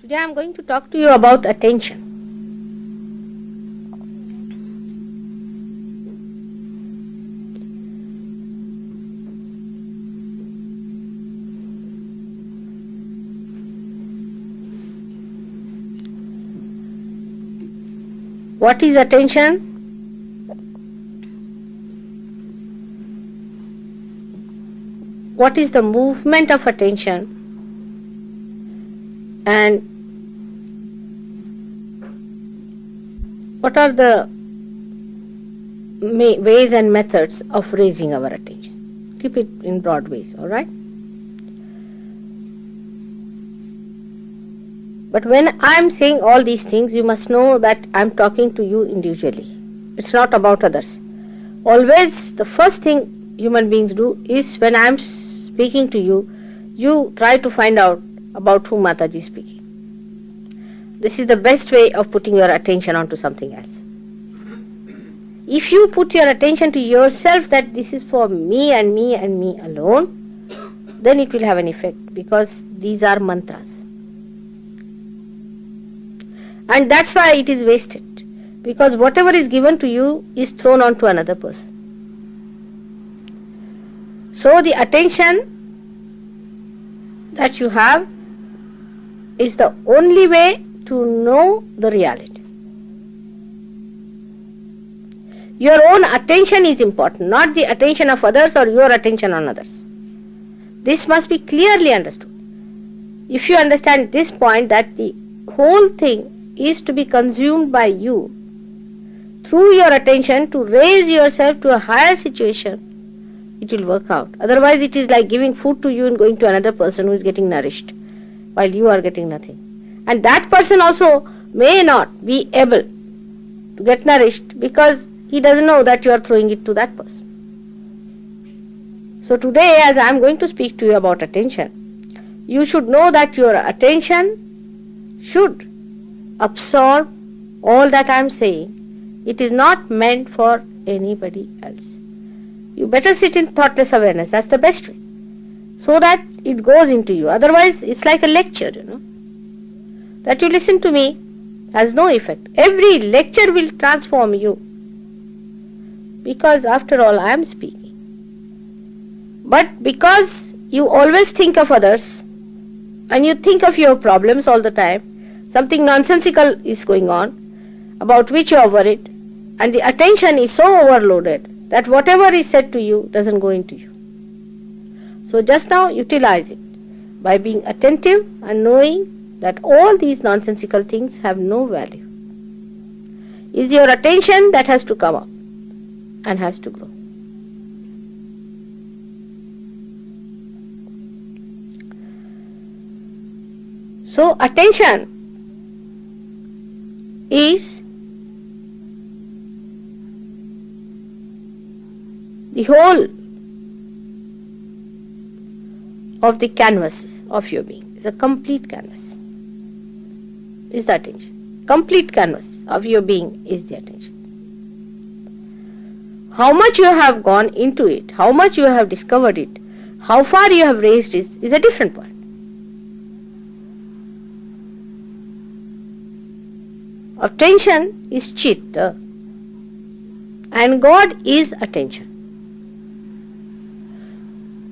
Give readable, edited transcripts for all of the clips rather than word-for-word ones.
Today I am going to talk to you about attention. What is attention? What is the movement of attention? And what are the ways and methods of raising our attention? Keep it in broad ways, alright? But when I am saying all these things, you must know that I am talking to you individually. It's not about others. Always the first thing human beings do is when I am speaking to you, you try to find out about whom Mataji is speaking. This is the best way of putting your attention onto something else. If you put your attention to yourself that this is for me and me and me alone, then it will have an effect, because these are mantras. And that's why it is wasted, because whatever is given to you is thrown onto another person. So the attention that you have is the only way to know the reality. Your own attention is important, not the attention of others or your attention on others. This must be clearly understood. If you understand this point, that the whole thing is to be consumed by you through your attention to raise yourself to a higher situation, it will work out. Otherwise it is like giving food to you and going to another person who is getting nourished while you are getting nothing. And that person also may not be able to get nourished because he doesn't know that you are throwing it to that person. So today, as I am going to speak to you about attention, you should know that your attention should absorb all that I am saying. It is not meant for anybody else. You better sit in thoughtless awareness. That's the best way, so that it goes into you. Otherwise it's like a lecture, that you listen to me has no effect. Every lecture will transform you, because after all I am speaking. But because you always think of others and you think of your problems all the time, something nonsensical is going on about which you are worried, and the attention is so overloaded that whatever is said to you doesn't go into you. So just now utilize it by being attentive and knowing that all these nonsensical things have no value. It's your attention that has to come up and has to grow. So attention is the whole of the canvas of your being. It's a complete canvas. Is the attention. Complete canvas of your being is the attention. How much you have gone into it, how much you have discovered it, how far you have raised it is a different point. Attention is chitta, and God is attention.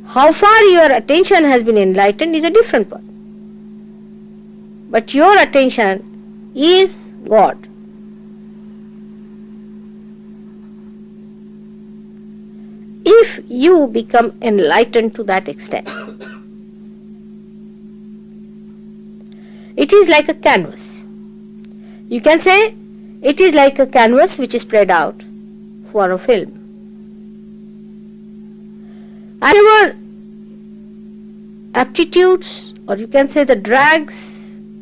How far your attention has been enlightened is a different point. But your attention is God. If you become enlightened to that extent, it is like a canvas. You can say it is like a canvas which is spread out for a film. Whatever aptitudes, or you can say the drags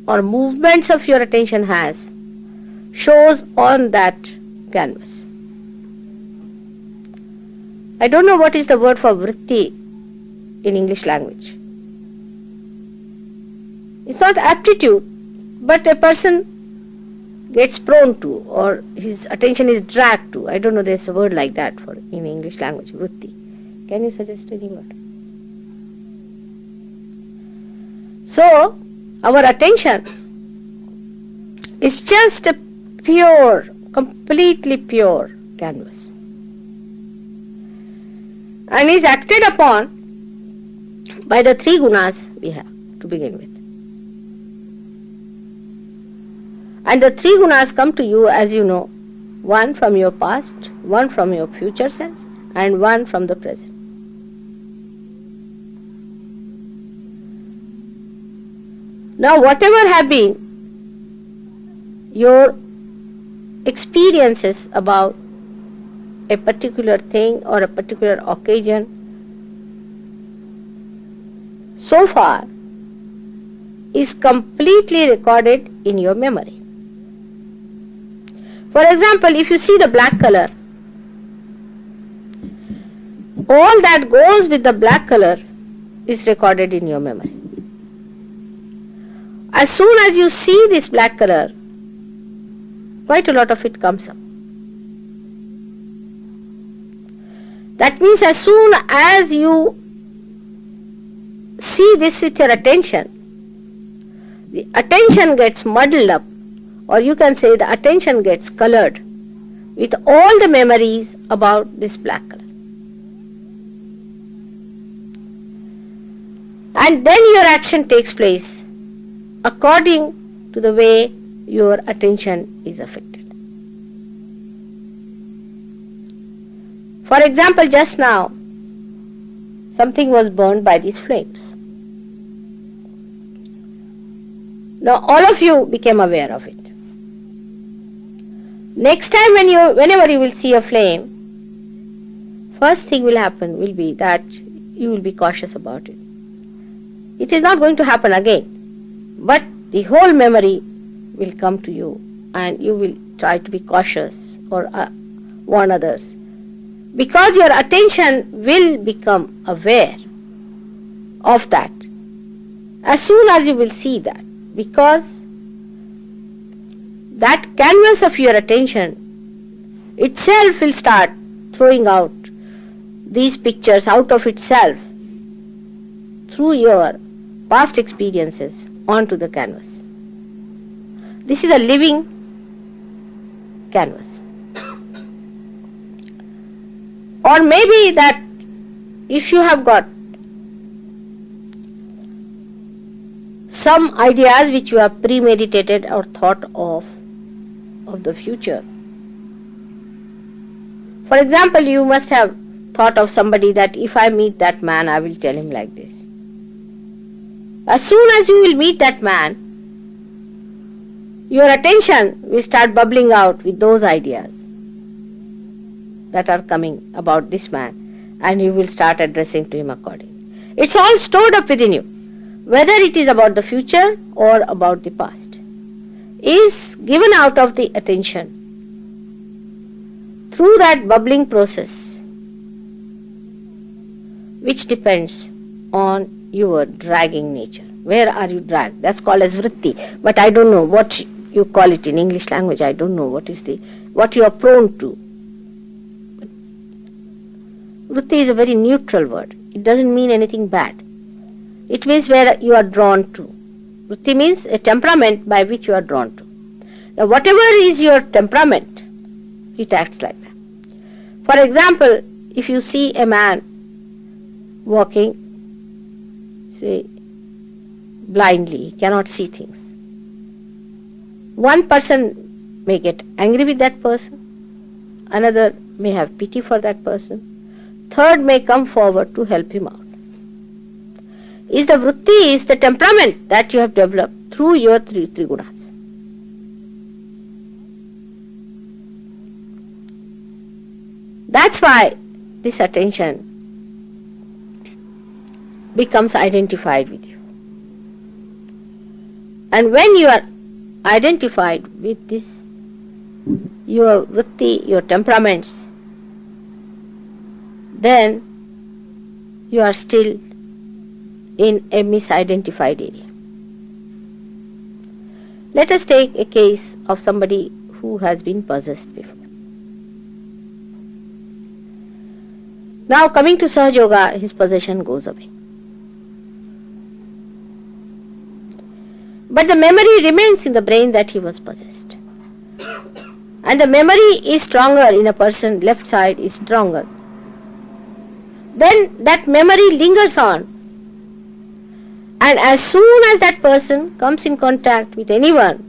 or movements of your attention has, shows on that canvas. I don't know what is the word for vritti in English language. It's not aptitude, but a person gets prone to, or his attention is dragged to. I don't know, there's a word like that for in English language, vritti. Can you suggest any word? So, our attention is just a pure, completely pure canvas, and is acted upon by the three gunas we have to begin with. And the three gunas come to you, as you know, one from your past, one from your future self, and one from the present. Now, whatever have been your experiences about a particular thing or a particular occasion so far is completely recorded in your memory. For example, if you see the black color, all that goes with the black color is recorded in your memory. As soon as you see this black color, quite a lot of it comes up. That means as soon as you see this with your attention, the attention gets muddled up, or you can say the attention gets colored with all the memories about this black color. And then your action takes place according to the way your attention is affected. For example, just now, something was burned by these flames. Now all of you became aware of it. Next time whenever you will see a flame, first thing will happen will be that you will be cautious about it. It is not going to happen again, but the whole memory will come to you and you will try to be cautious or warn others, because your attention will become aware of that as soon as you will see that, because that canvas of your attention itself will start throwing out these pictures out of itself through your past experiences onto the canvas. This is a living canvas. Or maybe that if you have got some ideas which you have premeditated or thought of the future. For example, you must have thought of somebody that if I meet that man, I will tell him like this. As soon as you will meet that man, your attention will start bubbling out with those ideas that are coming about this man, and you will start addressing to him accordingly. It's all stored up within you, whether it is about the future or about the past, is given out of the attention through that bubbling process, which depends on your dragging nature. Where are you dragged? That's called as vritti, but I don't know what you call it in English language. I don't know what you are prone to. Vritti is a very neutral word. It doesn't mean anything bad. It means where you are drawn to. Vritti means a temperament by which you are drawn to. Now whatever is your temperament, it acts like that. For example, if you see a man walking, say, blindly, he cannot see things. One person may get angry with that person, another may have pity for that person, third may come forward to help him out. Is the vritti, is the temperament that you have developed through your three gunas. That's why this attention becomes identified with you. And when you are identified with this, your vritti, your temperaments, then you are still in a misidentified area. Let us take a case of somebody who has been possessed before. Now coming to Sahaja Yoga, his possession goes away. But the memory remains in the brain that he was possessed. And the memory is stronger in a person, left side is stronger. Then that memory lingers on. And as soon as that person comes in contact with anyone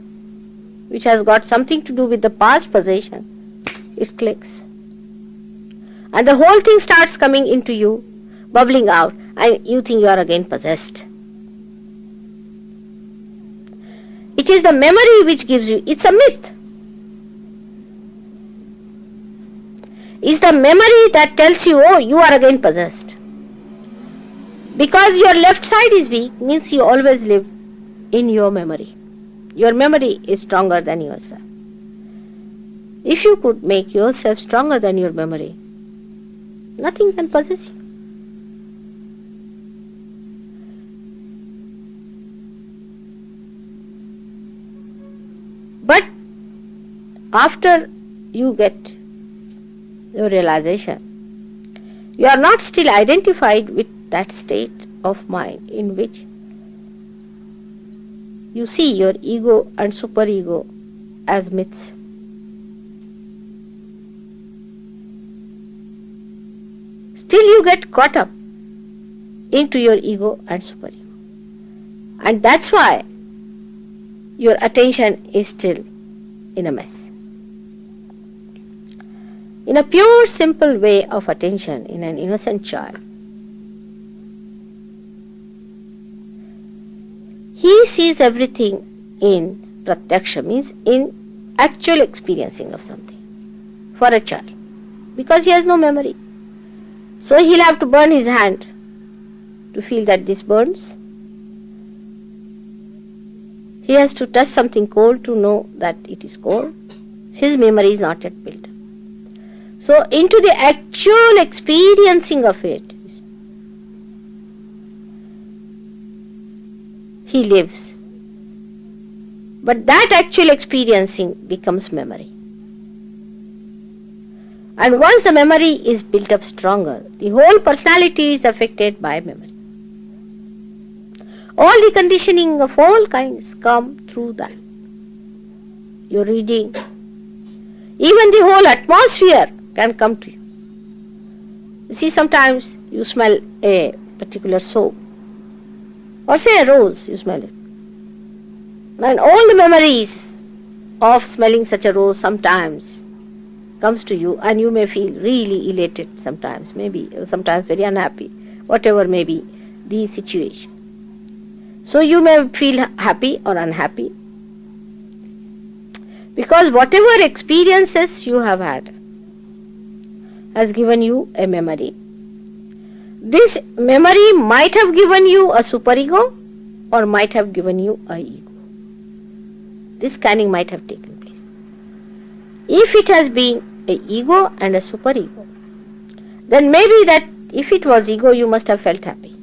which has got something to do with the past possession, it clicks. And the whole thing starts coming into you, bubbling out, and you think you are again possessed. It is the memory which gives you, it's a myth. It's the memory that tells you, oh, you are again possessed. Because your left side is weak, means you always live in your memory. Your memory is stronger than yourself. If you could make yourself stronger than your memory, nothing can possess you. But after you get your realization, you are not still identified with that state of mind in which you see your ego and superego as myths. Still you get caught up into your ego and superego. And that's why your attention is still in a mess. In a pure, simple way of attention in an innocent child, he sees everything in pratyaksha, means in actual experiencing of something for a child, because he has no memory. So he'll have to burn his hand to feel that this burns. He has to touch something cold to know that it is cold. His memory is not yet built. So into the actual experiencing of it, he lives. But that actual experiencing becomes memory. And once the memory is built up stronger, the whole personality is affected by memory. All the conditioning of all kinds come through that. Your reading, even the whole atmosphere can come to you. You see, sometimes you smell a particular soap, or say a rose, you smell it. And all the memories of smelling such a rose sometimes comes to you, and you may feel really elated sometimes, maybe sometimes very unhappy, whatever may be the situation. So you may feel happy or unhappy, because whatever experiences you have had has given you a memory. This memory might have given you a superego or might have given you a ego. This scanning might have taken place. If it has been a ego and a superego, then maybe that if it was ego, you must have felt happy.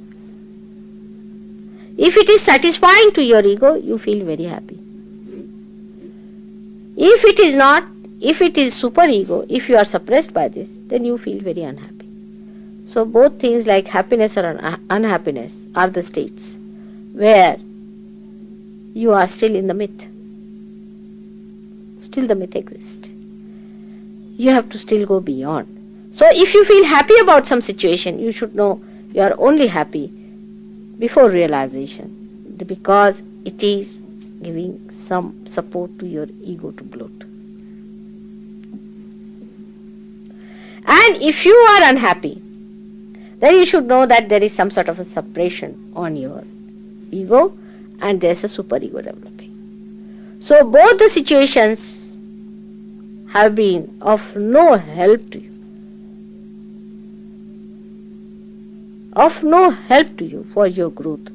If it is satisfying to your ego, you feel very happy. If it is not, if it is superego, if you are suppressed by this, then you feel very unhappy. So both things like happiness or unhappiness are the states where you are still in the myth. Still the myth exists. You have to still go beyond. So if you feel happy about some situation, you should know you are only happy before realization, because it is giving some support to your ego to bloat. And if you are unhappy, then you should know that there is some sort of a suppression on your ego and there is a superego developing. So both the situations have been of no help to you. Of no help to you for your growth,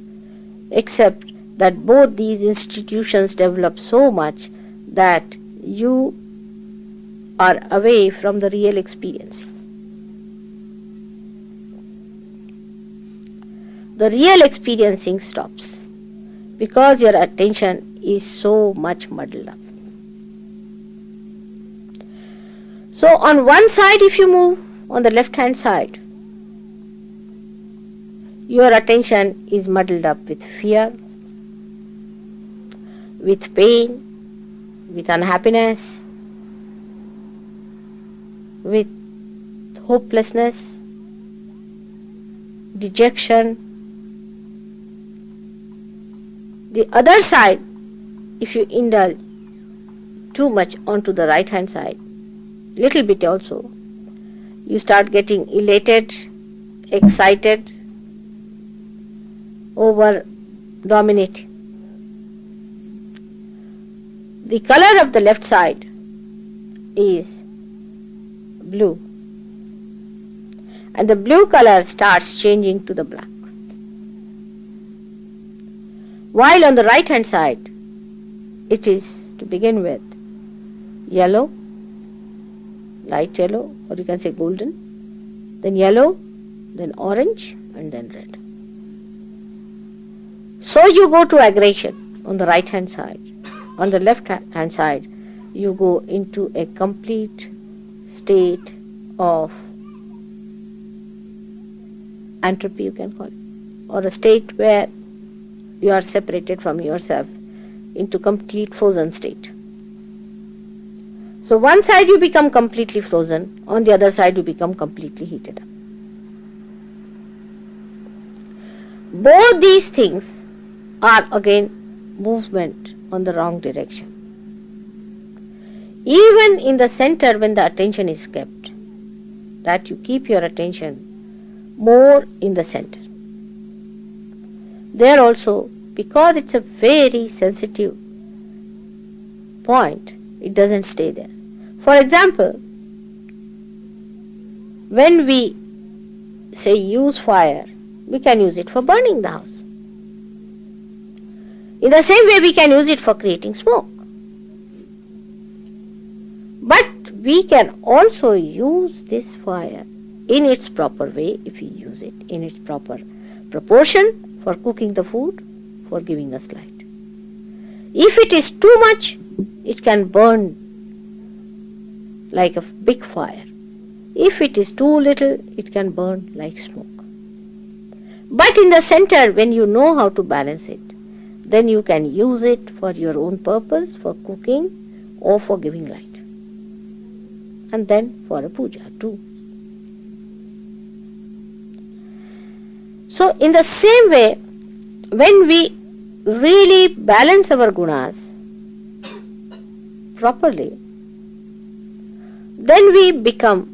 except that both these institutions develop so much that you are away from the real experience. The real experiencing stops because your attention is so much muddled up. So on one side, if you move on the left hand side, your attention is muddled up with fear, with pain, with unhappiness, with hopelessness, dejection. The other side, if you indulge too much onto the right hand side, little bit also, you start getting elated, excited, over dominating. The color of the left side is blue, and the blue color starts changing to the black. While on the right hand side, it is to begin with yellow, light yellow, or you can say golden, then yellow, then orange, and then red. So you go to aggression on the right hand side. On the left hand side, you go into a complete state of entropy, you can call it, or a state where you are separated from yourself into complete frozen state. So one side you become completely frozen, on the other side you become completely heated up. Both these things are again movement on the wrong direction. Even in the center, when the attention is kept, that you keep your attention more in the center. There also, because it's a very sensitive point, it doesn't stay there. For example, when we say use fire, we can use it for burning the house. In the same way, we can use it for creating smoke. But we can also use this fire in its proper way, if we use it in its proper proportion, for cooking the food, for giving us light. If it is too much, it can burn like a big fire. If it is too little, it can burn like smoke. But in the center, when you know how to balance it, then you can use it for your own purpose, for cooking or for giving light. And then for a puja too. So in the same way, when we really balance our gunas properly, then we become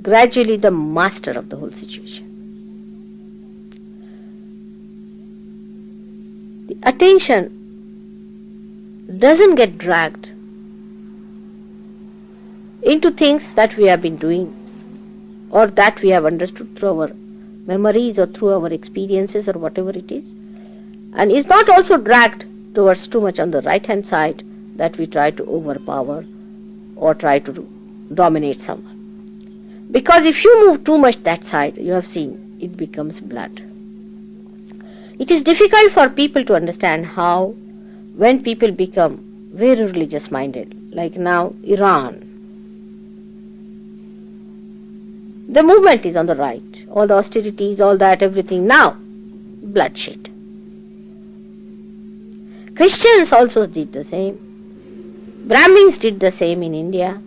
gradually the master of the whole situation. The attention doesn't get dragged into things that we have been doing or that we have understood through our memories or through our experiences or whatever it is, and is not also dragged towards too much on the right hand side that we try to overpower or try to dominate someone. Because if you move too much that side, you have seen, it becomes blood. It is difficult for people to understand how, when people become very religious minded, like now Iran, the movement is on the right, all the austerities, all that, everything, now bloodshed. Christians also did the same. Brahmins did the same in India.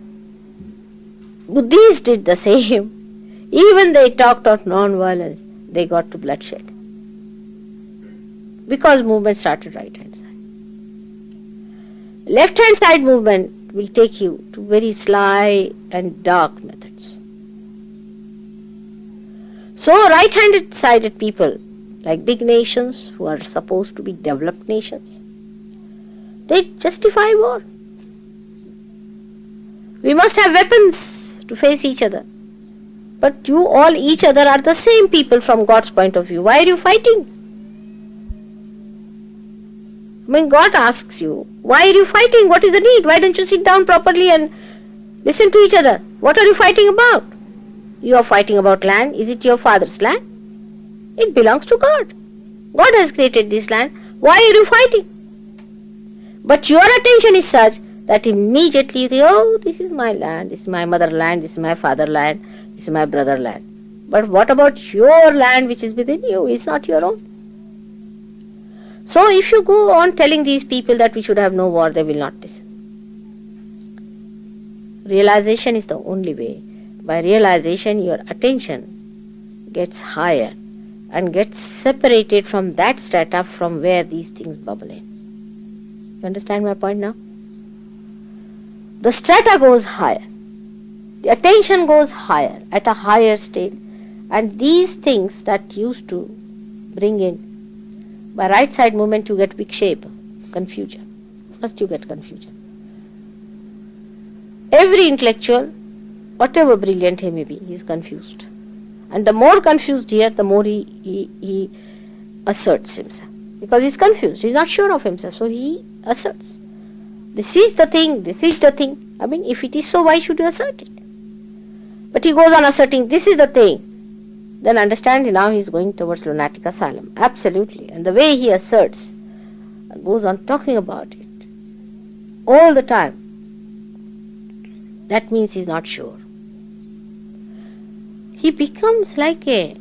Buddhists did the same. Even they talked of non-violence, they got to bloodshed. Because movement started right hand side. Left hand side movement will take you to very sly and dark methods. So right handed sided people, like big nations who are supposed to be developed nations, they justify war. We must have weapons to face each other. But you all, each other, are the same people from God's point of view. Why are you fighting? When God asks you, why are you fighting? What is the need? Why don't you sit down properly and listen to each other? What are you fighting about? You are fighting about land. Is it your father's land? It belongs to God. God has created this land. Why are you fighting? But your attention is such that immediately you think, oh, this is my land, this is my motherland, this is my fatherland, this is my brotherland. But what about your land which is within you? It's not your own. So if you go on telling these people that we should have no war, they will not listen. Realization is the only way. By realization, your attention gets higher and gets separated from that strata from where these things bubble in. You understand my point now? The strata goes higher. The attention goes higher, at a higher state. And these things that used to bring in, by right side movement you get vikshepa, confusion. First you get confusion. Every intellectual, whatever brilliant he may be, he is confused. And the more confused here, the more he asserts himself. Because he is confused, he is not sure of himself, so he asserts. This is the thing, this is the thing. I mean, if it is so, why should you assert it? But he goes on asserting, this is the thing. Then understand, now he is going towards lunatic asylum. Absolutely. And the way he asserts, goes on talking about it all the time, that means he is not sure. He becomes like a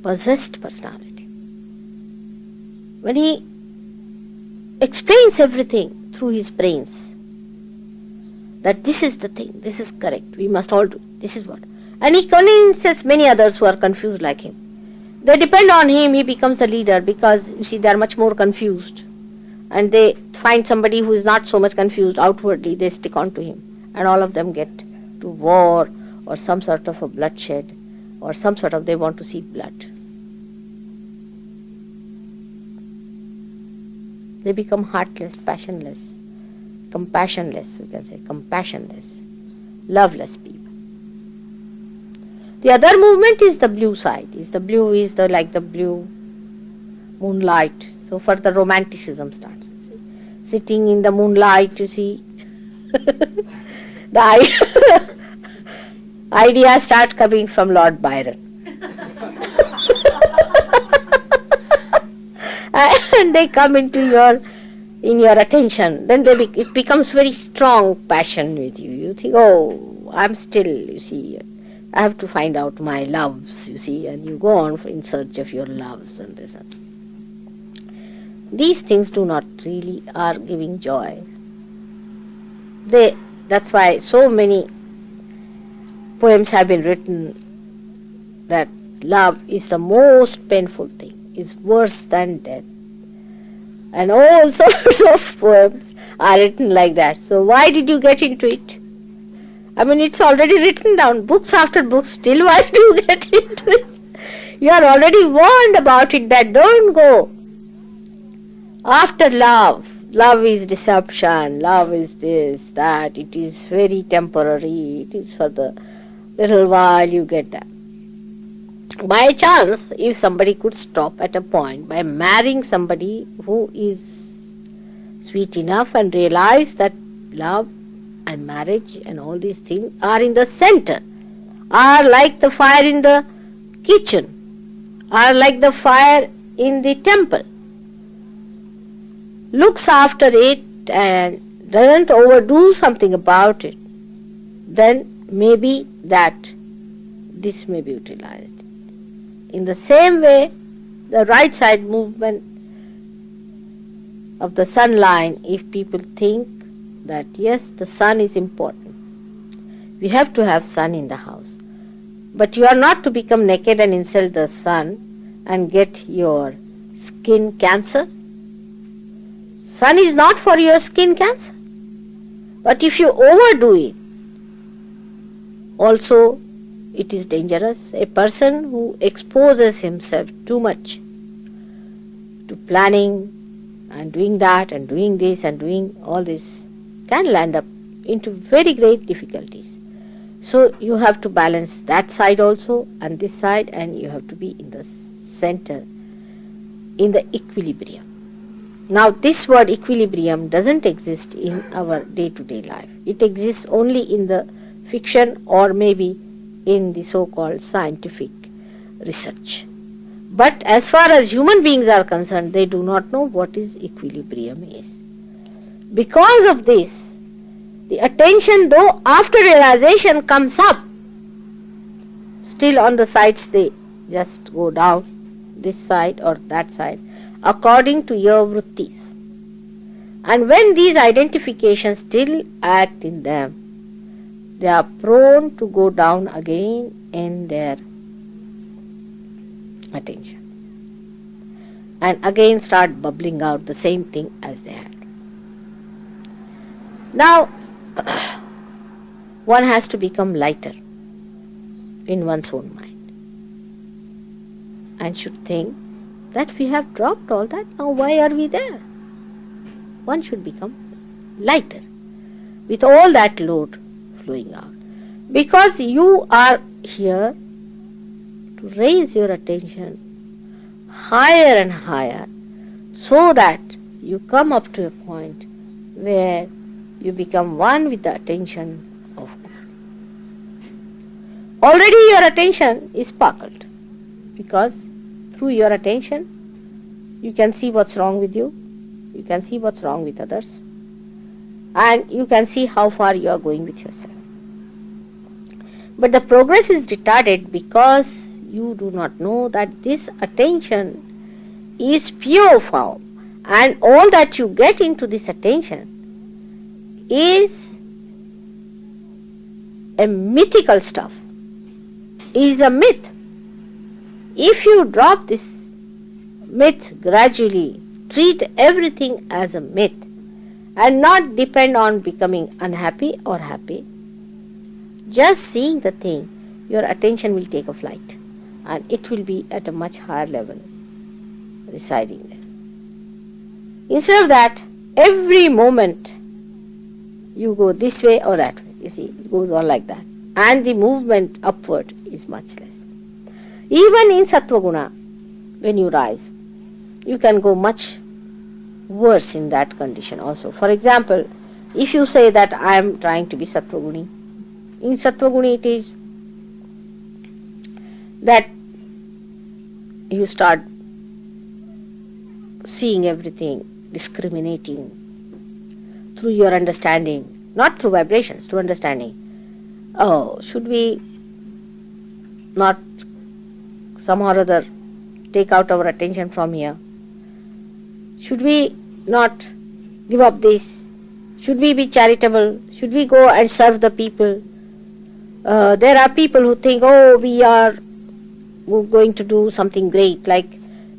possessed personality. When he explains everything through his brains, that this is the thing, this is correct, we must all do, this is what. And he convinces many others who are confused like him. They depend on him, he becomes a leader, because you see they are much more confused. And they find somebody who is not so much confused outwardly, they stick on to him. And all of them get to war or some sort of a bloodshed or some sort of, they want to see blood. They become heartless, passionless, compassionless, you can say, compassionless, loveless people. The other movement is the blue side. The blue is like the blue moonlight. So further romanticism starts. See? Sitting in the moonlight, you see, the ideas start coming from Lord Byron. And they come into your attention. Then it becomes very strong passion with you. You think, oh, I'm still, you see, I have to find out my loves, you see, and you go on in search of your loves and this and that. These things do not really are giving joy. That's why so many poems have been written that love is the most painful thing, is worse than death. And all sorts of poems are written like that. So why did you get into it? I mean, it's already written down, books after books, still why do you get into it? You are already warned about it, that don't go after love. Love is deception, love is this, that, it is very temporary, it is for the little while you get that. By chance, if somebody could stop at a point by marrying somebody who is sweet enough and realize that love and marriage and all these things are in the center, are like the fire in the kitchen, are like the fire in the temple, looks after it and doesn't overdo something about it, then maybe that this may be utilized. In the same way, the right side movement of the sun line, if people think that yes, the sun is important, we have to have sun in the house, but you are not to become naked and insult the sun and get your skin cancer. Sun is not for your skin cancer, but if you overdo it, also it is dangerous. A person who exposes himself too much to planning and doing that and doing this and doing all this can land up into very great difficulties. So you have to balance that side also and this side, and you have to be in the center, in the equilibrium. Now this word equilibrium doesn't exist in our day-to-day life. It exists only in the fiction or maybe in the so-called scientific research. But as far as human beings are concerned, they do not know what is equilibrium is. Because of this, the attention, though after realization comes up, still on the sides they just go down, this side or that side. according to your vrittis. And when these identifications still act in them, they are prone to go down again in their attention and again start bubbling out the same thing as they had. Now, one has to become lighter in one's own mind and should think that we have dropped all that, now why are we there? One should become lighter with all that load flowing out, because you are here to raise your attention higher and higher so that you come up to a point where you become one with the attention of God. Already your attention is sparkled, because through your attention you can see what's wrong with you, you can see what's wrong with others, and you can see how far you are going with yourself. But the progress is retarded because you do not know that this attention is pure form, and all that you get into this attention is a mythical stuff, is a myth. If you drop this myth gradually, treat everything as a myth and not depend on becoming unhappy or happy, just seeing the thing, your attention will take a flight and it will be at a much higher level residing there. Instead of that, every moment you go this way or that way. You see, it goes on like that. And the movement upward is much less. Even in Sattva Guna, when you rise, you can go much worse in that condition also. For example, if you say that I am trying to be Sattva Guni, in Sattva Guni it is that you start seeing everything, discriminating through your understanding, not through vibrations, through understanding. Oh, should we not somehow or other take out our attention from here? Should we not give up this? Should we be charitable? Should we go and serve the people? There are people who think, oh, we're going to do something great, like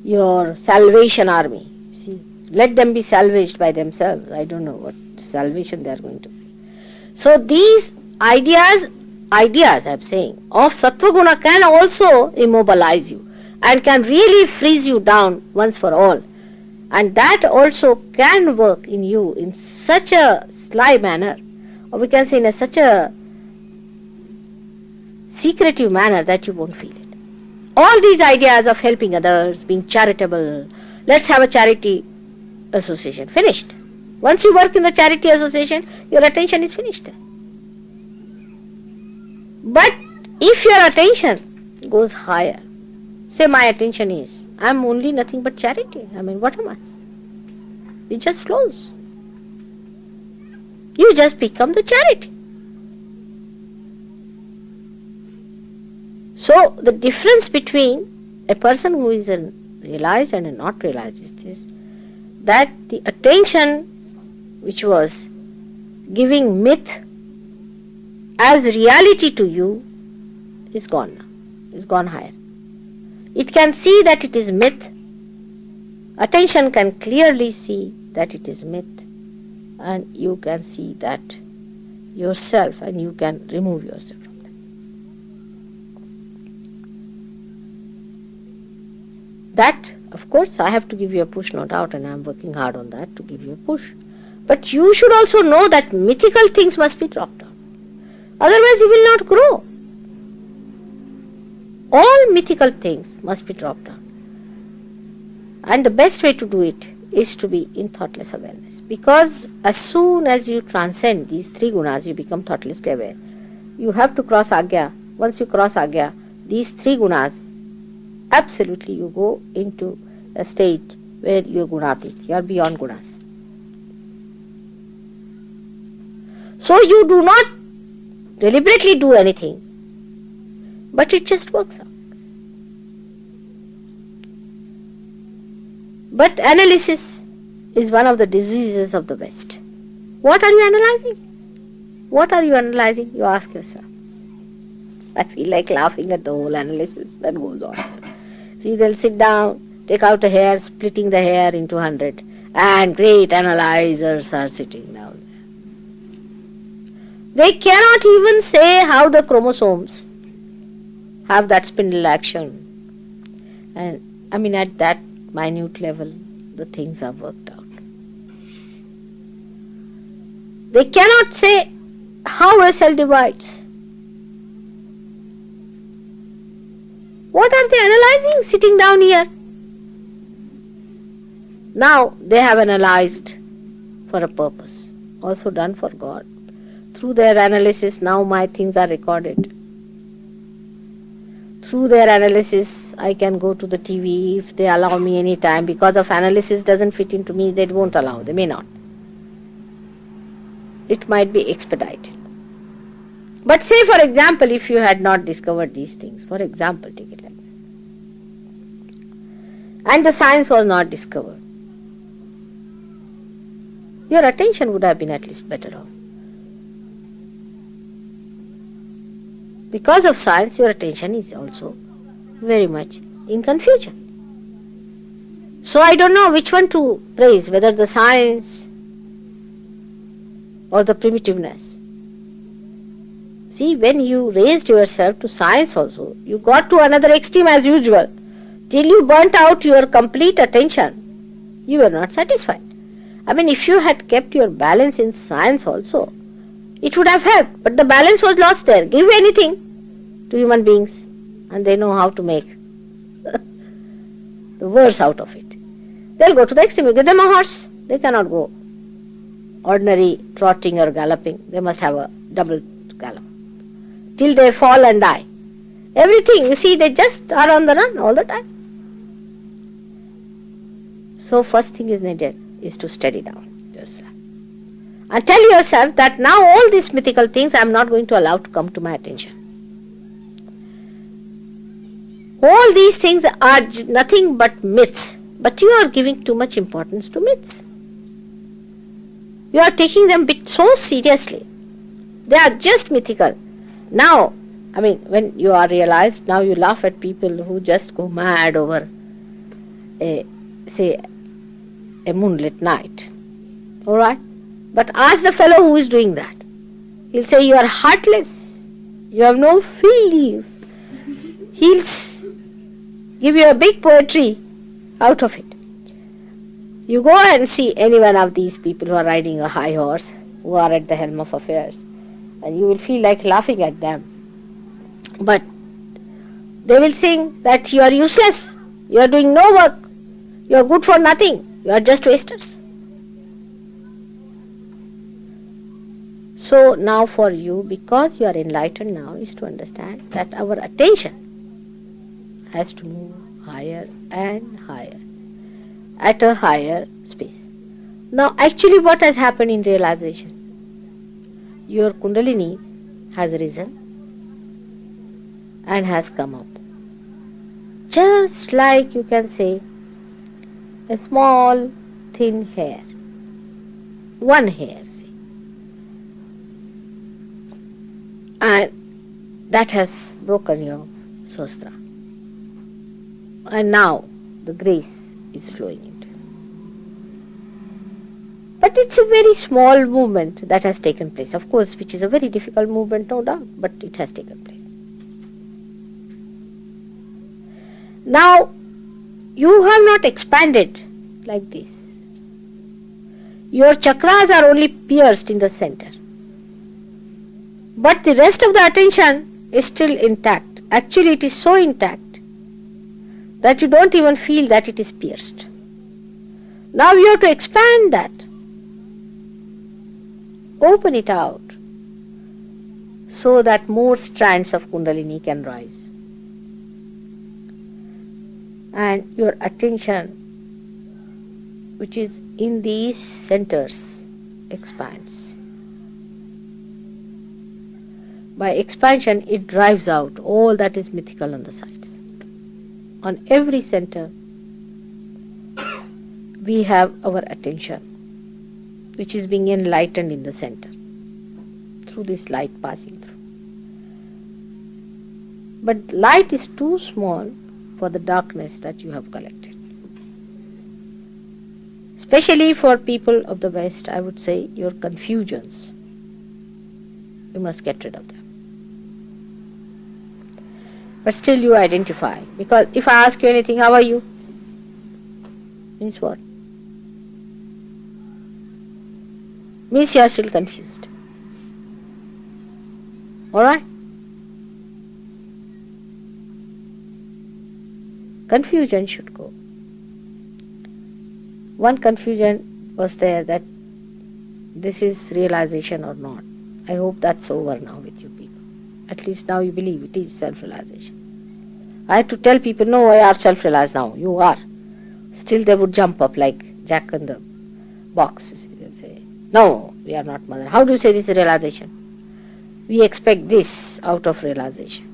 your Salvation Army. See, let them be salvaged by themselves. I don't know what salvation they are going to be. So these ideas I'm saying, of Sattva Guna can also immobilize you and can really freeze you down once for all. And that also can work in you in such a sly manner, or we can say in such a secretive manner that you won't feel it. All these ideas of helping others, being charitable, let's have a charity association, finished. Once you work in the charity association, your attention is finished there. But if your attention goes higher, say my attention is, I am only nothing but charity. I mean, what am I? It just flows. You just become the charity. So the difference between a person who is realized and a not realized is this, that the attention which was giving myth as reality to you is gone now, is gone higher. It can see that it is myth. Attention can clearly see that it is myth, and you can see that yourself, and you can remove yourself from that. That, of course, I have to give you a push, no doubt, and I am working hard on that to give you a push. But you should also know that mythical things must be dropped out. Otherwise you will not grow. All mythical things must be dropped out. And the best way to do it is to be in thoughtless awareness. Because as soon as you transcend these three gunas, you become thoughtlessly aware. You have to cross Agya. Once you cross Agya, these three gunas, absolutely you go into a state where you are gunatit, you are beyond gunas. So you do not deliberately do anything, but it just works out. But analysis is one of the diseases of the West. What are you analyzing? What are you analyzing? You ask yourself. I feel like laughing at the whole analysis that goes on. See, they'll sit down, take out a hair, splitting the hair into 100, and great analyzers are sitting down there. They cannot even say how the chromosomes have that spindle action. And at that minute level, the things are worked out. They cannot say how a cell divides. What are they analyzing sitting down here? Now they have analyzed for a purpose, also done for God. Through their analysis, now my things are recorded. Through their analysis, I can go to the TV if they allow me any time. Because of analysis doesn't fit into me, they won't allow, they may not. It might be expedited. But say, for example, if you had not discovered these things, for example, take it like that, and the science was not discovered, your attention would have been at least better off. Because of science, your attention is also very much in confusion. So I don't know which one to praise, whether the science or the primitiveness. See, when you raised yourself to science also, you got to another extreme as usual. Till you burnt out your complete attention, you were not satisfied. If you had kept your balance in science also, it would have helped. But the balance was lost there. Give anything to human beings and they know how to make the worse out of it. They'll go to the extreme. You give them a horse, they cannot go ordinary trotting or galloping. They must have a double gallop till they fall and die. Everything, you see, they just are on the run all the time. So first thing is needed is to steady down yourself and tell yourself that now all these mythical things I am not going to allow to come to my attention. All these things are nothing but myths, but you are giving too much importance to myths. You are taking them so seriously. They are just mythical. Now, when you are realized, now you laugh at people who just go mad over a moonlit night. Alright? But ask the fellow who is doing that. He'll say you are heartless. You have no feelings. He'll give you a big poetry out of it. You go and see any one of these people who are riding a high horse, who are at the helm of affairs, and you will feel like laughing at them. But they will sing that you are useless, you are doing no work, you are good for nothing, you are just wasters. So now for you, because you are enlightened now, is to understand that our attention has to move higher and higher, at a higher space. Now actually what has happened in realization? Your Kundalini has risen and has come up. Just like you can say a small thin hair, one hair, say, and that has broken your sastra. And now the grace is flowing into it. But it's a very small movement that has taken place, of course, which is a very difficult movement, no doubt, but it has taken place. Now, you have not expanded like this. Your chakras are only pierced in the center. But the rest of the attention is still intact. Actually, it is so intact that you don't even feel that it is pierced. Now you have to expand that. Open it out so that more strands of Kundalini can rise. And your attention, which is in these centers, expands. By expansion, it drives out all that is mythical on the sides. On every center, we have our attention, which is being enlightened in the center through this light passing through. But light is too small for the darkness that you have collected. Especially for people of the West, I would say your confusions, you must get rid of them. But still you identify, because if I ask you anything, how are you? Means what? Means you are still confused. Alright? Confusion should go. One confusion was there, that this is realization or not. I hope that's over now with you people. At least now you believe it is self-realization. I had to tell people, no, I are self-realized now. You are. Still they would jump up like Jack in the box. You see, they'll say, no, we are not mother. How do you say this is realization? We expect this out of realization,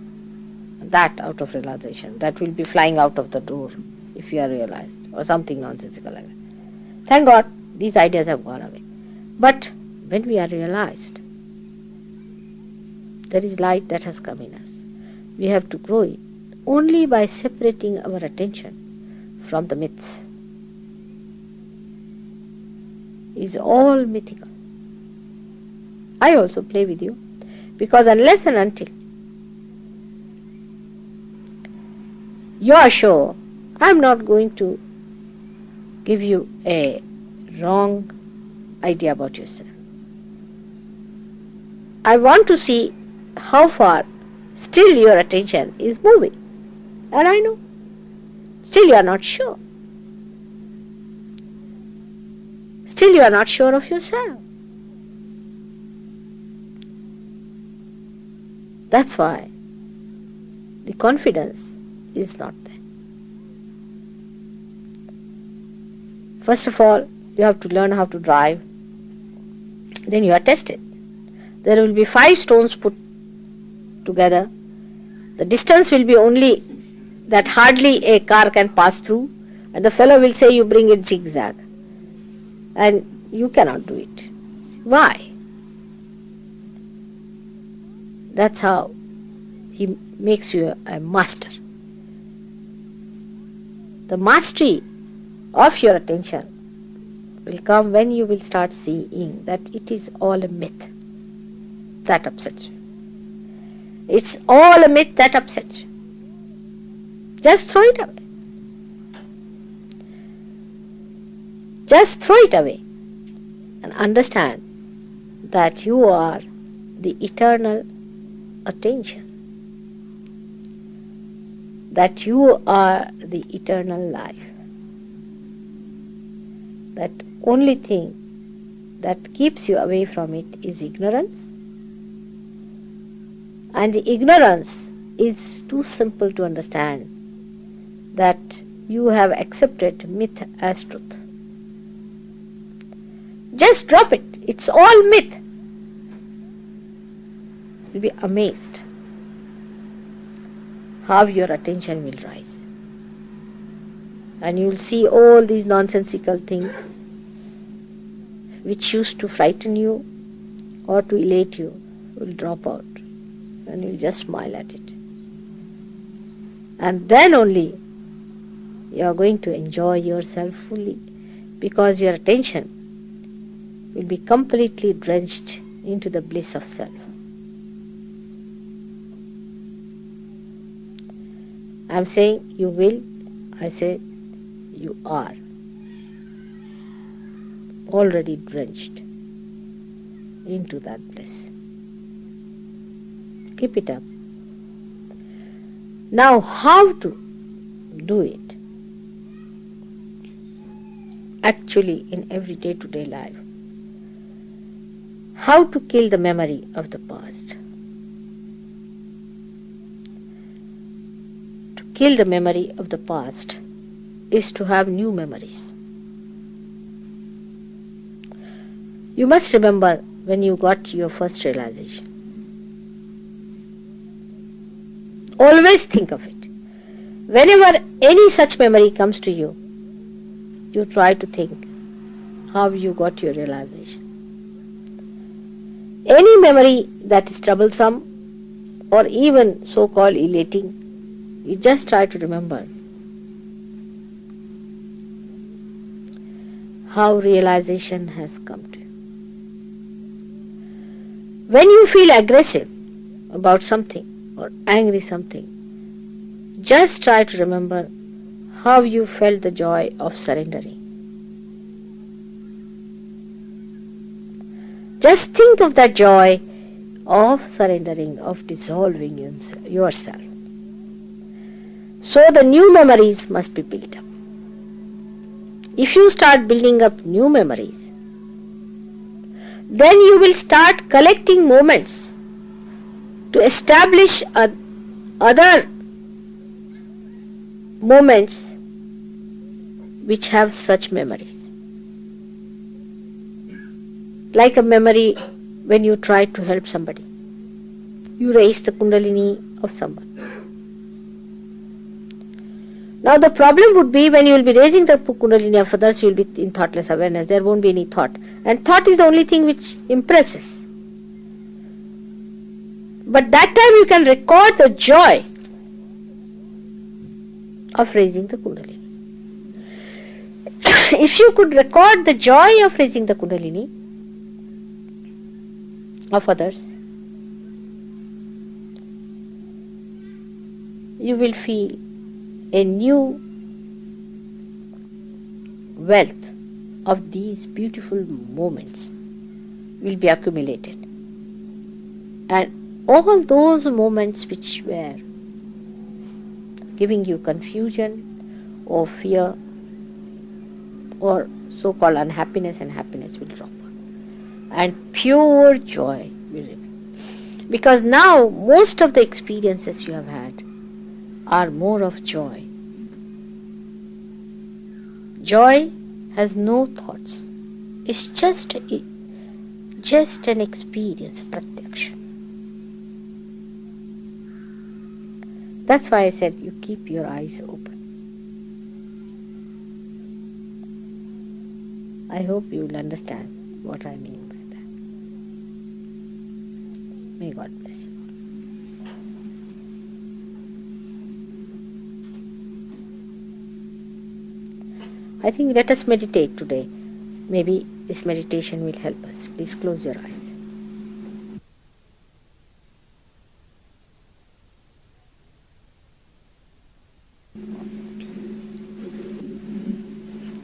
that out of realization. That will be flying out of the door if you are realized, or something nonsensical like that. Thank God, these ideas have gone away. But when we are realized, there is light that has come in us. We have to grow it only by separating our attention from the myths. It is all mythical. I also play with you, because unless and until you are sure, I am not going to give you a wrong idea about yourself. I want to see how far still your attention is moving. And I know. Still you are not sure. Still you are not sure of yourself. That's why the confidence is not there. First of all, you have to learn how to drive. Then you are tested. There will be 5 stones put together. The distance will be only that hardly a car can pass through, and the fellow will say you bring it zigzag, and you cannot do it. Why? That's how he makes you a master. The mastery of your attention will come when you will start seeing that it is all a myth. That upsets you. It's all a myth that upsets you. Just throw it away. Just throw it away and understand that you are the eternal attention. That you are the eternal life. That only thing that keeps you away from it is ignorance. And the ignorance is too simple to understand, that you have accepted myth as truth. Just drop it. It's all myth. You'll be amazed how your attention will rise. And you will see all these nonsensical things which used to frighten you or to elate you will drop out, and you will just smile at it. And then only you are going to enjoy yourself fully, because your attention will be completely drenched into the bliss of self. I am saying you will, I say you are already drenched into that bliss. Keep it up. Now, how to do it? Actually, in every day-to-day life. How to kill the memory of the past? To kill the memory of the past is to have new memories. You must remember when you got your first realization. Always think of it. Whenever any such memory comes to you, you try to think how you got your realization. Any memory that is troublesome or even so-called elating, you just try to remember how realization has come to you. When you feel aggressive about something or angry something, just try to remember how you felt the joy of surrendering. Just think of that joy of surrendering, of dissolving yourself. So the new memories must be built up. If you start building up new memories, then you will start collecting moments to establish other moments which have such memories. Like a memory when you try to help somebody. You raise the kundalini of someone. Now the problem would be when you will be raising the kundalini of others, you will be in thoughtless awareness. There won't be any thought. And thought is the only thing which impresses. But that time you can record the joy of raising the kundalini. If you could record the joy of raising the kundalini of others, you will feel a new wealth of these beautiful moments will be accumulated. And all those moments which were giving you confusion or fear or so-called unhappiness and happiness will drop. And pure joy will remain. Because now most of the experiences you have had are more of joy. Joy has no thoughts. It's just an experience, a pratyaksha. That's why I said you keep your eyes open. I hope you will understand what I mean by that. May God bless you. I think let us meditate today. Maybe this meditation will help us. Please close your eyes.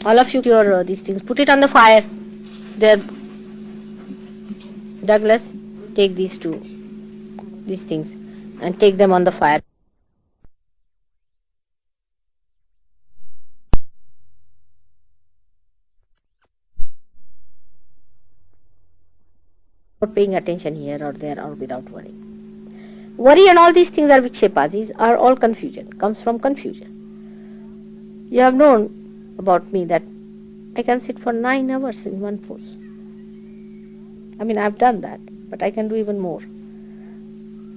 All of you, your these things, put it on the fire. There, Douglas, take these things, and take them on the fire. Not paying attention here or there or without worry. Worry and all these things are vikshepas. These are all confusion. Comes from confusion. You have known about me that I can sit for 9 hours in one pose. I mean, I've done that, but I can do even more.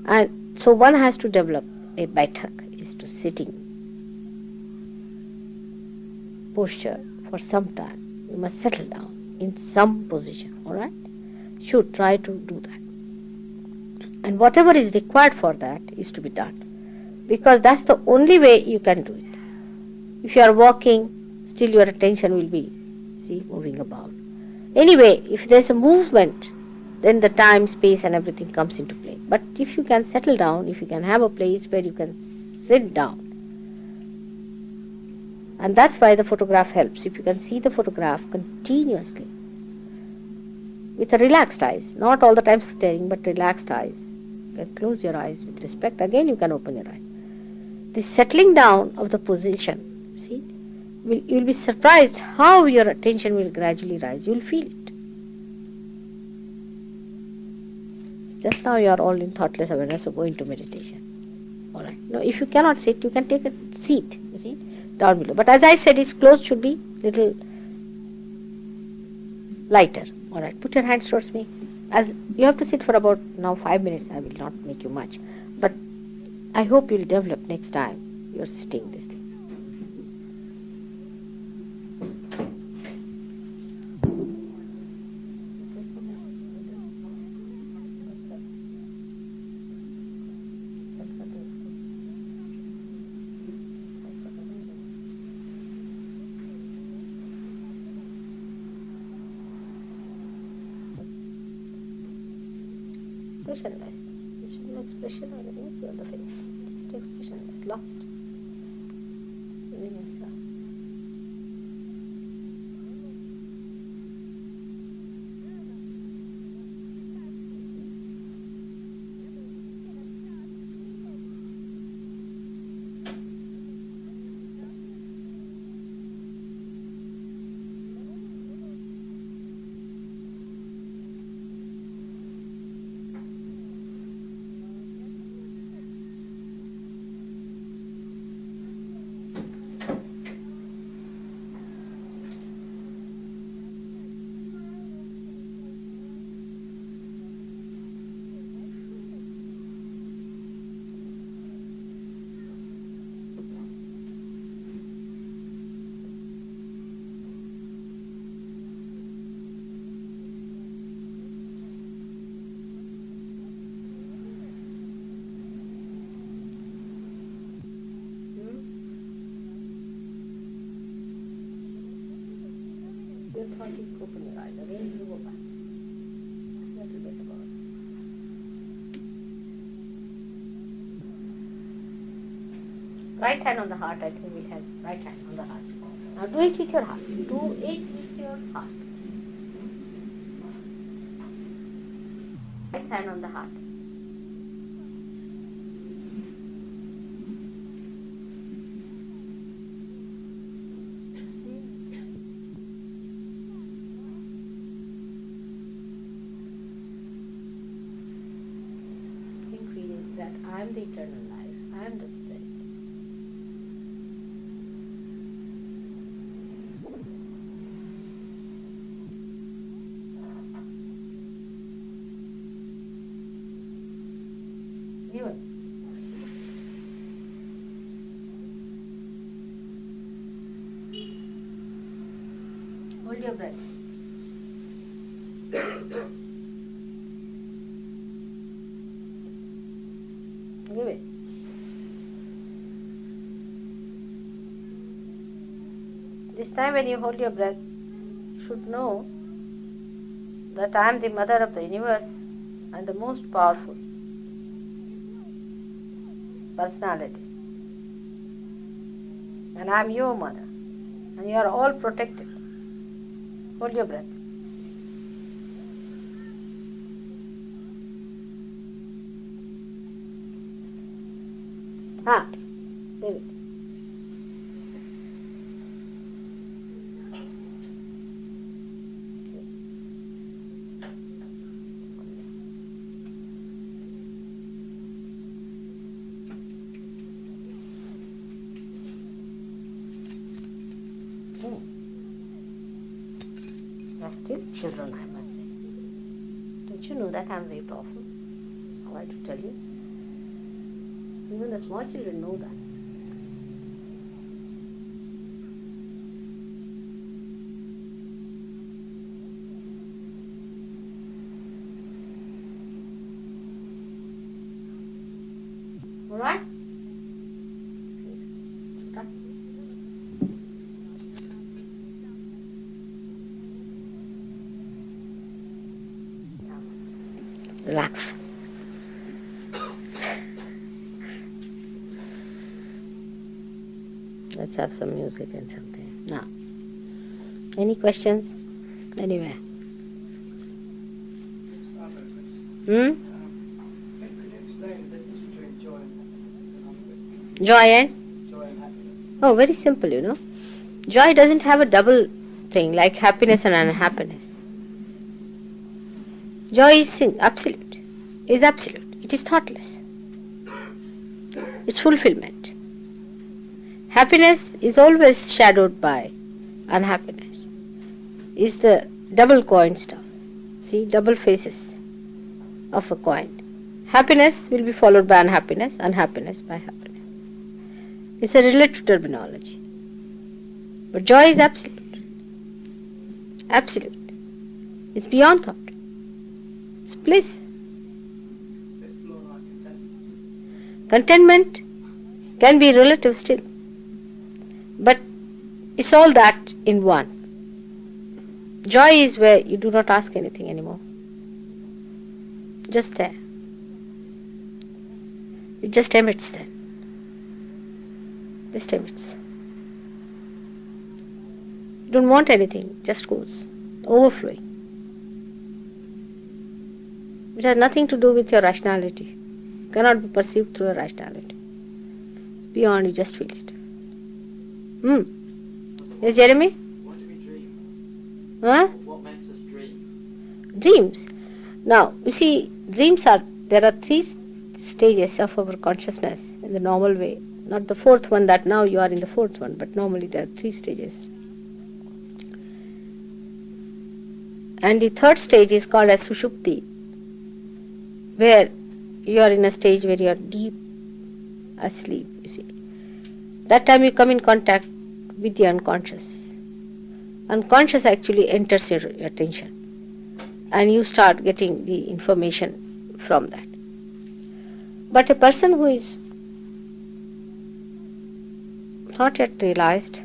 And so one has to develop a baitak, is to sitting posture for some time. You must settle down in some position, alright? Should try to do that. And whatever is required for that is to be done. Because that's the only way you can do it. If you are walking, still your attention will be, moving about. Anyway, if there's a movement, then the time, space and everything comes into play. But if you can settle down, if you can have a place where you can sit down, and that's why the photograph helps. If you can see the photograph continuously, with a relaxed eyes, not all the time staring, but relaxed eyes. You can close your eyes with respect. Again, you can open your eyes. The settling down of the position, you'll be surprised how your attention will gradually rise. You'll feel it. Just now you are all in thoughtless awareness, so go into meditation. Alright. Now, if you cannot sit, you can take a seat, down below. But as I said, its clothes should be little lighter. Alright, put your hands towards me. As you have to sit for about now 5 minutes, I will not make you much. But I hope you will develop next time you are sitting this thing. expressionless. There should be no expression or anything on the face. Just expressionless, lost. Within yourself. Your thought is open your eyes, again you go back. A little bit about it. Right hand on the heart, I think will help. Right hand on the heart. Now do it with your heart. Do it with your heart. Right hand on the heart. That I am the eternal life, I am the spirit. Even. Hold your breath. Give it. This time when you hold your breath, you should know that I am the mother of the universe and the most powerful personality. And I am your mother. And you are all protected. Hold your breath. David. Are still children, I must say. Don't you know that I am very powerful? How I to tell you? Even the small children know that. Alright? Relax. Let's have some music and something. Now, any questions? Anywhere? Could you explain the difference between joy and happiness? Joy and? Joy and happiness. Oh, very simple, you know. Joy doesn't have a double thing like happiness and unhappiness. Joy is absolute. It is thoughtless. It's fulfillment. Happiness is always shadowed by unhappiness. It's the double coin stuff. See, double faces of a coin. Happiness will be followed by unhappiness, unhappiness by happiness. It's a relative terminology. But joy is absolute. Absolute. It's beyond thought. It's bliss. Contentment can be relative still. But it's all that in one. Joy is where you do not ask anything anymore. Just there. It just emits then. Just emits. You don't want anything, just goes, overflowing. It has nothing to do with your rationality. Cannot be perceived through your rationality. Beyond, you just feel it. Yes, Jeremy? Why do we dream? Huh? What makes us dream? Dreams. Now, you see, there are 3 stages of our consciousness in the normal way. Not the 4th one, that now you are in the 4th one, but normally there are 3 stages. And the 3rd stage is called as Sushupti, where you are in a stage where you are deep asleep, you see. That time you come in contact with the unconscious. Unconscious actually enters your attention, and you start getting the information from that. But a person who is not yet realized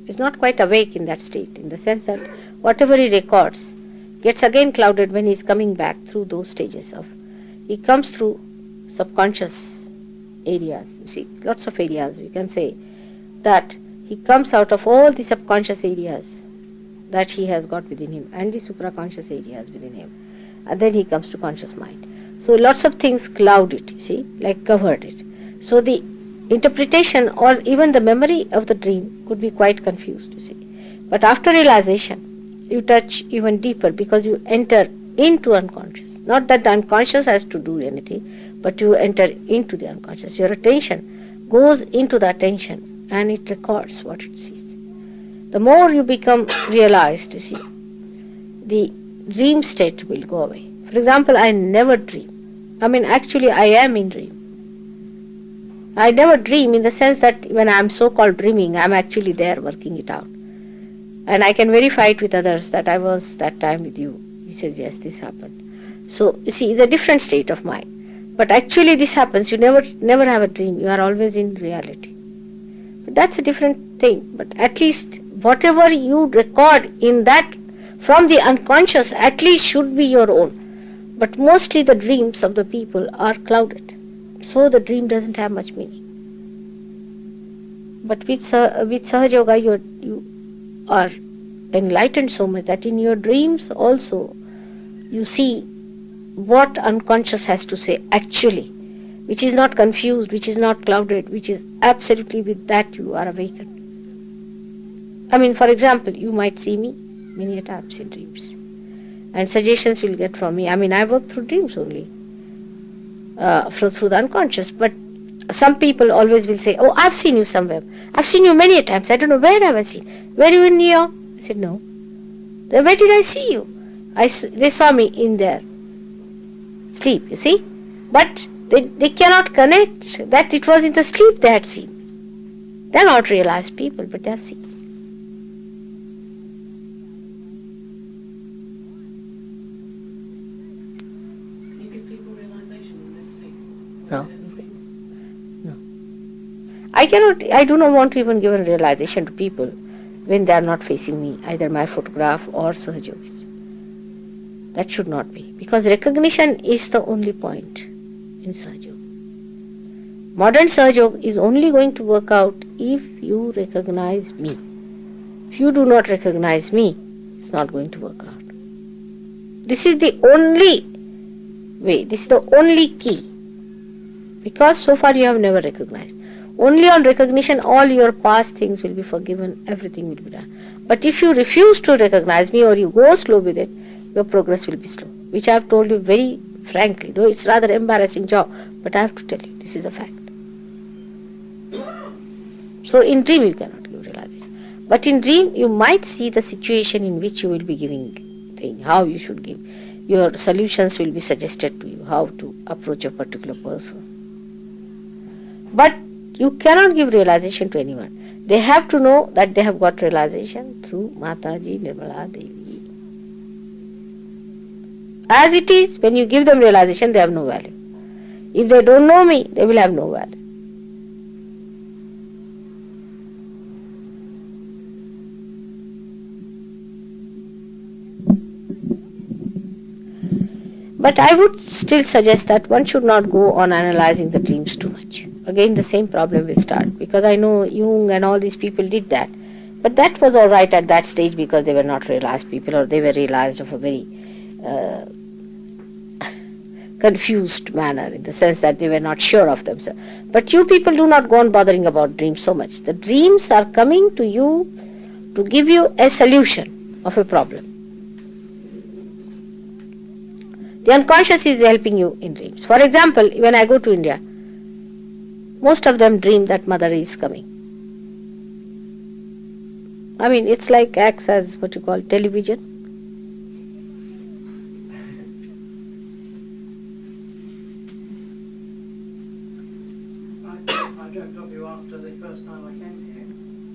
is not quite awake in that state, in the sense that whatever he records gets again clouded when he is coming back through those stages of. He comes through subconscious areas. You see, lots of areas. We can say that he comes out of all the subconscious areas that he has got within him and the supraconscious areas within him. And then he comes to conscious mind. So lots of things cloud it, you see, like covered it. So the interpretation or even the memory of the dream could be quite confused, you see. But after realization, you touch even deeper because you enter into unconscious. Not that the unconscious has to do anything, but you enter into the unconscious. Your attention goes into the attention and it records what it sees. The more you become realized, you see, the dream state will go away. For example, I never dream. Actually I am in dream. I never dream in the sense that when I am so-called dreaming, I am actually there working it out. And I can verify it with others that I was that time with you. He says, yes, this happened. So, you see, it's a different state of mind. But actually this happens. You never have a dream. You are always in reality. But that's a different thing. But at least whatever you record in that from the unconscious at least should be your own. But mostly the dreams of the people are clouded. So the dream doesn't have much meaning. But with Sahaja Yoga you are enlightened so much that in your dreams also you see what unconscious has to say actually, which is not confused, which is not clouded, which is absolutely with that you are awakened. For example, you might see me many times in dreams. And suggestions will get from me. I work through dreams only. Through the unconscious. But some people always will say, oh, I've seen you somewhere. I've seen you many times. I don't know where have I seen. Were you in New York? I said, no. Then where did I see you? They saw me in their sleep, you see. But they cannot connect that it was in the sleep they had seen. They are not realized people, but they have seen. You give people realization when they sleep? No. I do not want to even give a realization to people when they are not facing me, either my photograph or Sahaja Yogis. That should not be. Because recognition is the only point in Sahaja Yoga. Modern Sahaja Yoga is only going to work out if you recognize me. If you do not recognize me, it's not going to work out. This is the only way, this is the only key. Because so far you have never recognized. Only on recognition all your past things will be forgiven, everything will be done. But if you refuse to recognize me or you go slow with it, your progress will be slow. Which I have told you very frankly, though it's rather embarrassing job, but I have to tell you, this is a fact. So in dream you cannot give realization. But in dream you might see the situation in which you will be giving thing, how you should give. Your solutions will be suggested to you, how to approach a particular person. But you cannot give realization to anyone. They have to know that they have got realization through Mataji Nirmala Devi. As it is, when you give them realization, they have no value. If they don't know me, they will have no value. But I would still suggest that one should not go on analyzing the dreams too much. Again, the same problem will start, because I know Jung and all these people did that. But that was all right at that stage, because they were not realized people, or they were realized of a very confused manner, in the sense that they were not sure of themselves. But you people do not go on bothering about dreams so much. The dreams are coming to you to give you a solution of a problem. The unconscious is helping you in dreams. For example, when I go to India, most of them dream that mother is coming. I mean, it's like acts as what you call television. I dreamt of you after the first time I came here.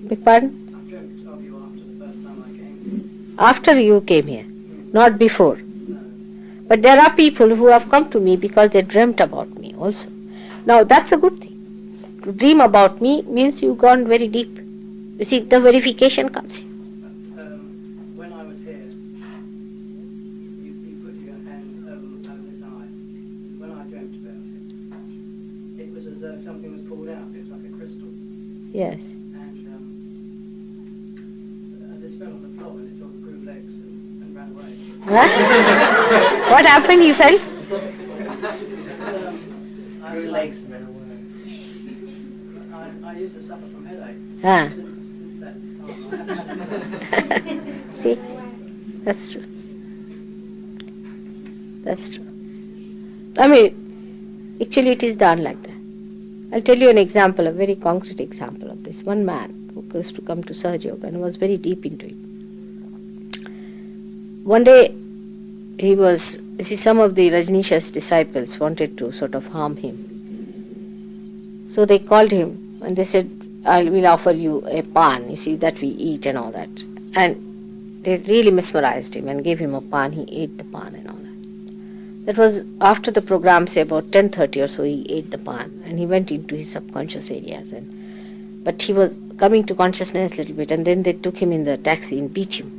Beg pardon? I dreamt of you after the first time I came here. After you came here, not before. No. But there are people who have come to me because they dreamt about me also. Now that's a good thing. To dream about me means you've gone very deep. You see, the verification comes here. When I was here, you put your hands over his eye. When I dreamt about it, it was as though something was pulled out. It was like a crystal. Yes. And this fell on the floor, and it sort of grew legs and ran away. Huh? What happened, you felt? Grew legs and ran away. I used to suffer from headaches. Ah. Since that time, I haven't had a headache. See, that's true. That's true. I mean, actually it is done like that. I'll tell you an example, a very concrete example of this. One man who used to come to Sahaja Yoga and was very deep into it. One day, he was, you see, some of the Rajneesh's disciples wanted to sort of harm him. So they called him and they said, I will offer you a pan, you see, that we eat and all that. And they really mesmerized him and gave him a pan. He ate the pan and all that. That was after the program, say about 10:30 or so, he ate the pan and he went into his subconscious areas. But he was coming to consciousness a little bit, and then they took him in the taxi and beat him.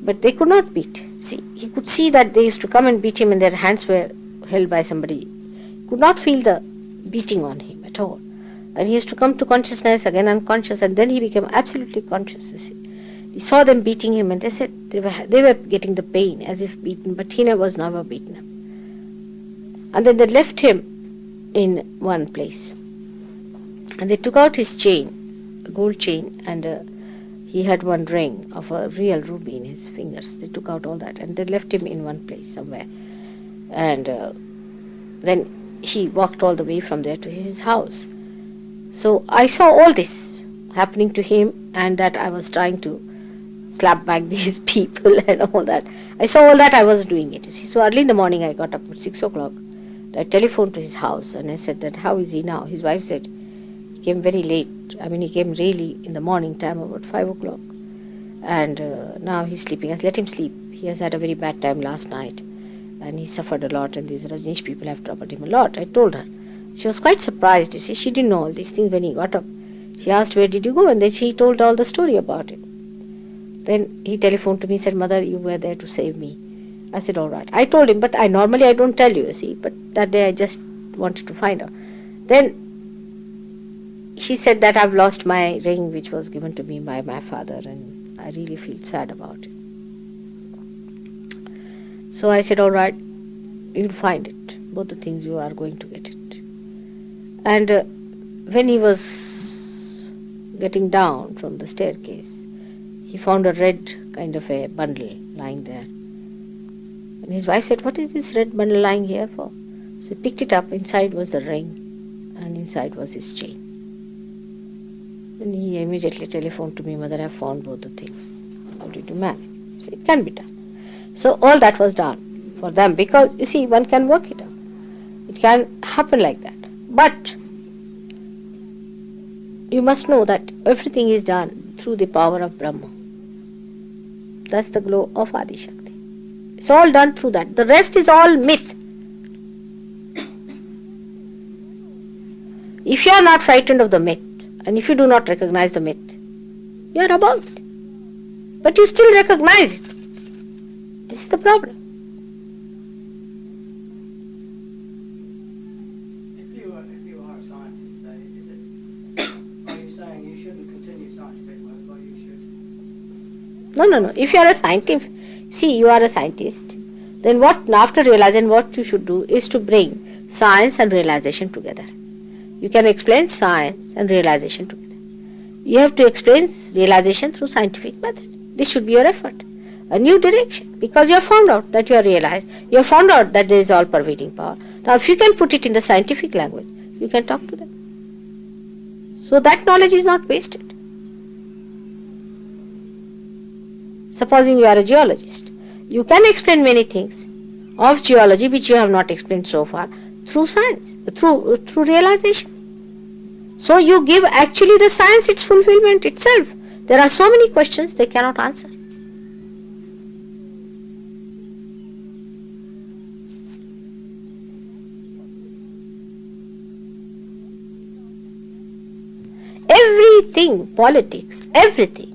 But they could not beat. See, he could see that they used to come and beat him and their hands were held by somebody. He could not feel the beating on him at all. And he used to come to consciousness, again unconscious, and then he became absolutely conscious. You see. He saw them beating him and they said they were getting the pain as if beaten, but he was never beaten up. And then they left him in one place. And they took out his chain, a gold chain, and he had one ring of a real ruby in his fingers. They took out all that and they left him in one place somewhere. And then he walked all the way from there to his house. So I saw all this happening to him, and that I was trying to slap back these people and all that. I saw all that, I was doing it. You see. So early in the morning I got up at 6 o'clock. I telephoned to his house and I said that, how is he now? His wife said, he came very late. I mean, he came really in the morning time, about 5 o'clock. And now he's sleeping. I said, let him sleep. He has had a very bad time last night. And he suffered a lot, and these Rajneesh people have troubled him a lot. I told her. She was quite surprised, you see. She didn't know all these things when he got up. She asked, where did you go? And then she told all the story about it. Then he telephoned to me, said, Mother, you were there to save me. I said, all right. I told him, but I don't tell you, see. But that day I just wanted to find out. Then she said that I've lost my ring, which was given to me by my father, and I really feel sad about it. So I said, all right, you'll find it. Both the things, you are going to get it. And when he was getting down from the staircase, he found a red kind of a bundle lying there. And his wife said, what is this red bundle lying here for? So he picked it up. Inside was the ring, and inside was his chain. And he immediately telephoned to me, Mother, I found both the things. How did you manage? So it can be done. So all that was done for them, because, you see, one can work it out. It can happen like that. But you must know that everything is done through the power of Brahma. That's the glow of Adi Shakti. It's all done through that. The rest is all myth. If you are not frightened of the myth, and if you do not recognize the myth, you are above it. But you still recognize it. This is the problem. No. If you are a scientist, see, you are a scientist, then what, after realizing, what you should do is to bring science and realization together. You can explain science and realization together. You have to explain realization through scientific method. This should be your effort. A new direction, because you have found out that you are realized, you have found out that there is all pervading power. Now if you can put it in the scientific language, you can talk to them. So that knowledge is not wasted. Supposing you are a geologist, you can explain many things of geology which you have not explained so far through science, through realization. So you give actually the science its fulfillment itself. There are so many questions they cannot answer. Everything, politics, everything.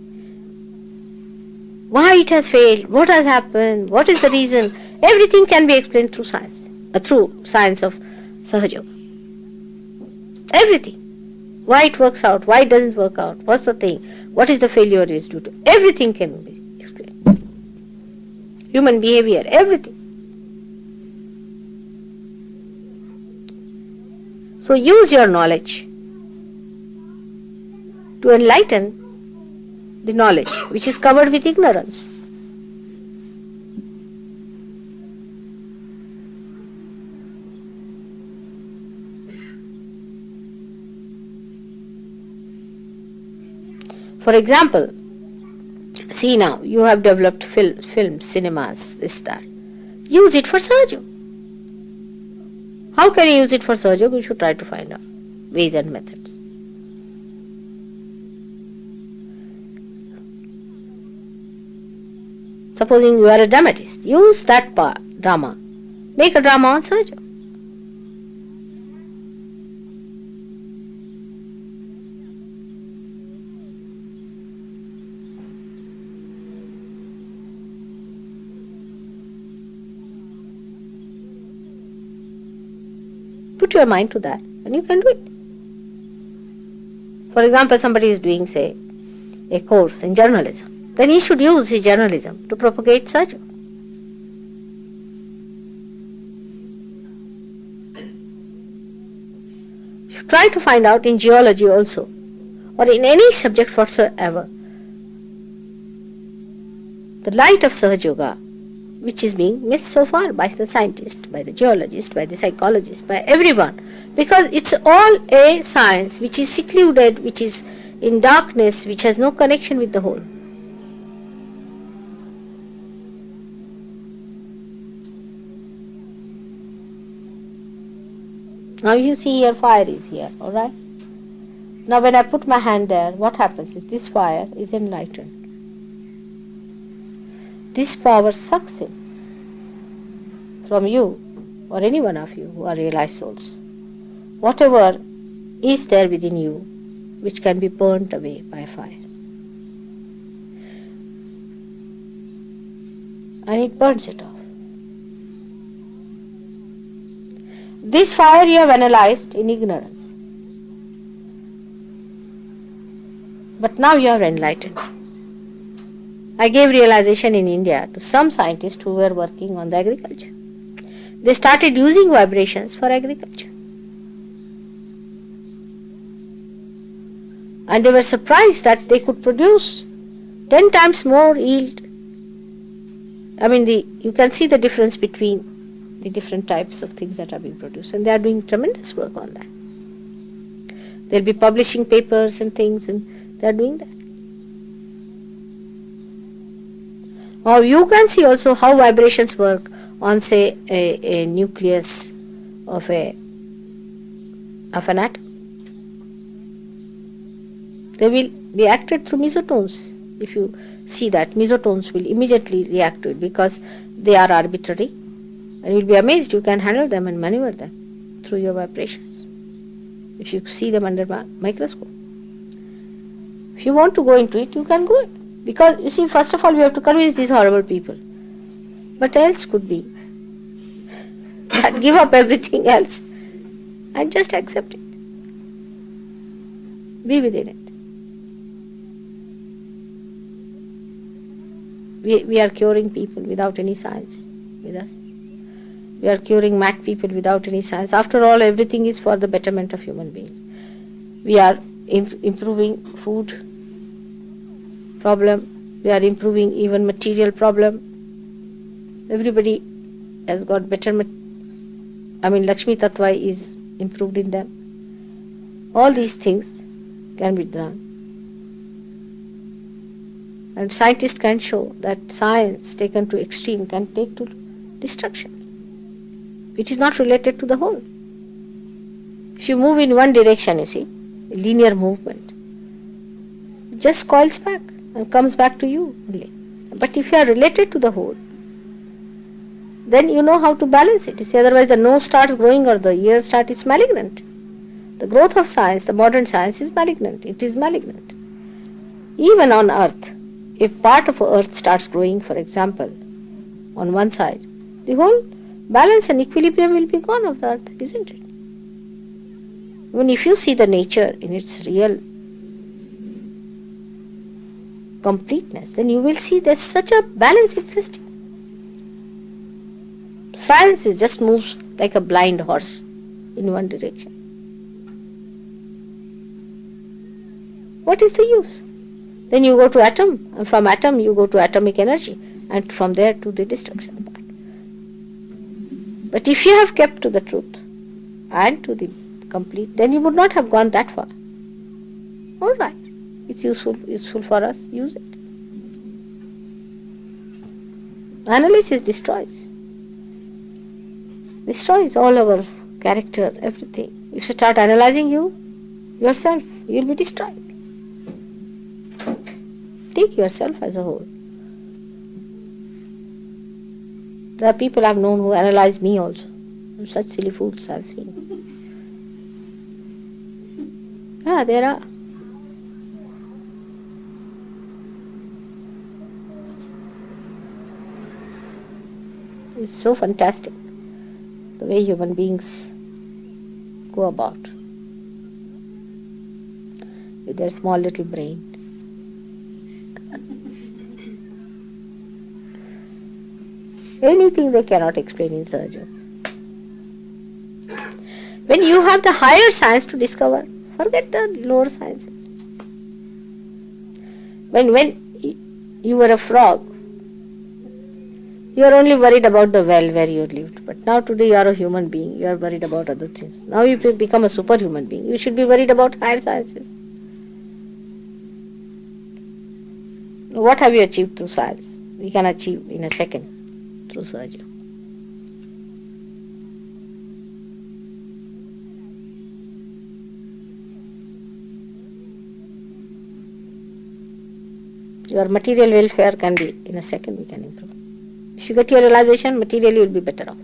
Why it has failed, what has happened, what is the reason, everything can be explained through science of Sahaja Yoga. Everything. Why it works out, why it doesn't work out, what's the thing, what is the failure is due to. Everything can be explained. Human behavior, everything. So use your knowledge to enlighten the knowledge which is covered with ignorance. For example, see now, you have developed films, cinemas, this, that. Use it for Sahaja Yoga. How can you use it for Sahaja Yoga? We should try to find out ways and methods. Supposing you are a dramatist, use that drama. Make a drama on Sahaja Yoga. Put your mind to that and you can do it. For example, somebody is doing, say, a course in journalism. Then he should use his journalism to propagate Sahaja Yoga. You should try to find out in geology also, or in any subject whatsoever, the light of Sahaja Yoga, which is being missed so far by the scientist, by the geologist, by the psychologist, by everyone. Because it's all a science which is secluded, which is in darkness, which has no connection with the whole. Now you see here, fire is here, alright? Now when I put my hand there, what happens is this fire is enlightened. This power sucks in from you or any one of you who are realized souls. Whatever is there within you which can be burnt away by fire. And it burns it off. This fire you have analyzed in ignorance. But now you are enlightened. I gave realization in India to some scientists who were working on the agriculture. They started using vibrations for agriculture. And they were surprised that they could produce 10 times more yield. I mean, you can see the difference between the different types of things that are being produced. And they are doing tremendous work on that. They'll be publishing papers and things, and they are doing that. Now you can see also how vibrations work on, say, a nucleus of an atom. They will be acted through mesotones. If you see that, mesotones will immediately react to it because they are arbitrary. And you will be amazed you can handle them and maneuver them through your vibrations. If you see them under microscope. If you want to go into it, you can go it. Because, you see, first of all, we have to convince these horrible people. But else could be. Give up everything else and just accept it. Be within it. We are curing people without any science with us. We are curing mad people without any science. After all, everything is for the betterment of human beings. We are improving food problem. We are improving even material problem. Everybody has got better. Lakshmi Tattva is improved in them. All these things can be done. And scientists can show that science taken to extreme can take to destruction. It is not related to the whole. If you move in one direction, you see, a linear movement, it just coils back and comes back to you only. But if you are related to the whole, then you know how to balance it. You see, otherwise the nose starts growing or the ear starts, it's malignant. The growth of science, the modern science is malignant. It is malignant. Even on earth, if part of earth starts growing, for example, on one side, the whole balance and equilibrium will be gone of the earth, isn't it? When if you see the nature in its real completeness, then you will see there's such a balance existing. Science just moves like a blind horse in one direction. What is the use? Then you go to atom, and from atom you go to atomic energy, and from there to the destruction part. But if you have kept to the truth and to the complete, then you would not have gone that far. All right, it's useful for us, use it. Analysis destroys all our character, everything. If you start analyzing yourself, you will be destroyed. Take yourself as a whole. There are people I have known who analyze me also. Such silly fools I have seen. Yeah, there are. It's so fantastic the way human beings go about with their small little brain. Anything they cannot explain in Sahaja. When you have the higher science to discover, forget the lower sciences. When you were a frog, you are only worried about the well where you lived. But now today you are a human being, you are worried about other things. Now you become a superhuman being. You should be worried about higher sciences. What have you achieved through science? We can achieve in a second through Sahaja. Your material welfare can be, in a second we can improve. If you get your realization, materially you will be better off.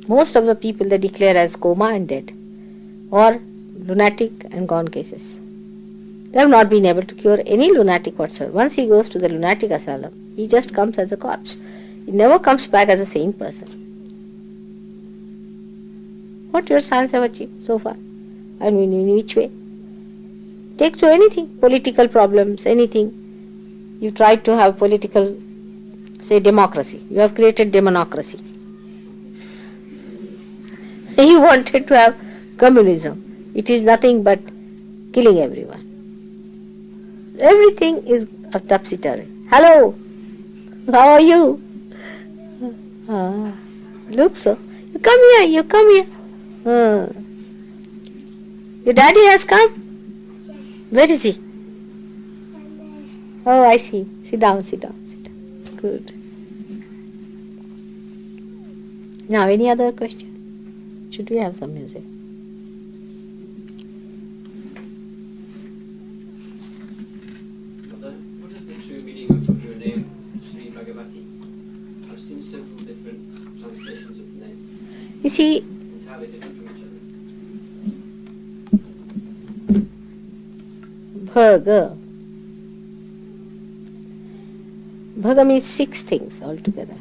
Most of the people they declare as coma and dead, or lunatic and gone cases. They have not been able to cure any lunatic whatsoever. Once he goes to the lunatic asylum, he just comes as a corpse. He never comes back as a sane person. What your science have achieved so far? I mean, in which way? Take to anything, political problems, anything. You tried to have political, say, democracy. You have created demonocracy. You wanted to have communism. It is nothing but killing everyone. Everything is a topsy-turvy. Hello, how are you? Look so. You come here. Your daddy has come? Where is he? Oh, I see. Sit down. Good. Now, any other question? Should we have some music? What is the true meaning of your name, Shri Bhagavati? I've seen several different translations of the name. You see, entirely different from each Bhaga. Bhaga means 6 things altogether.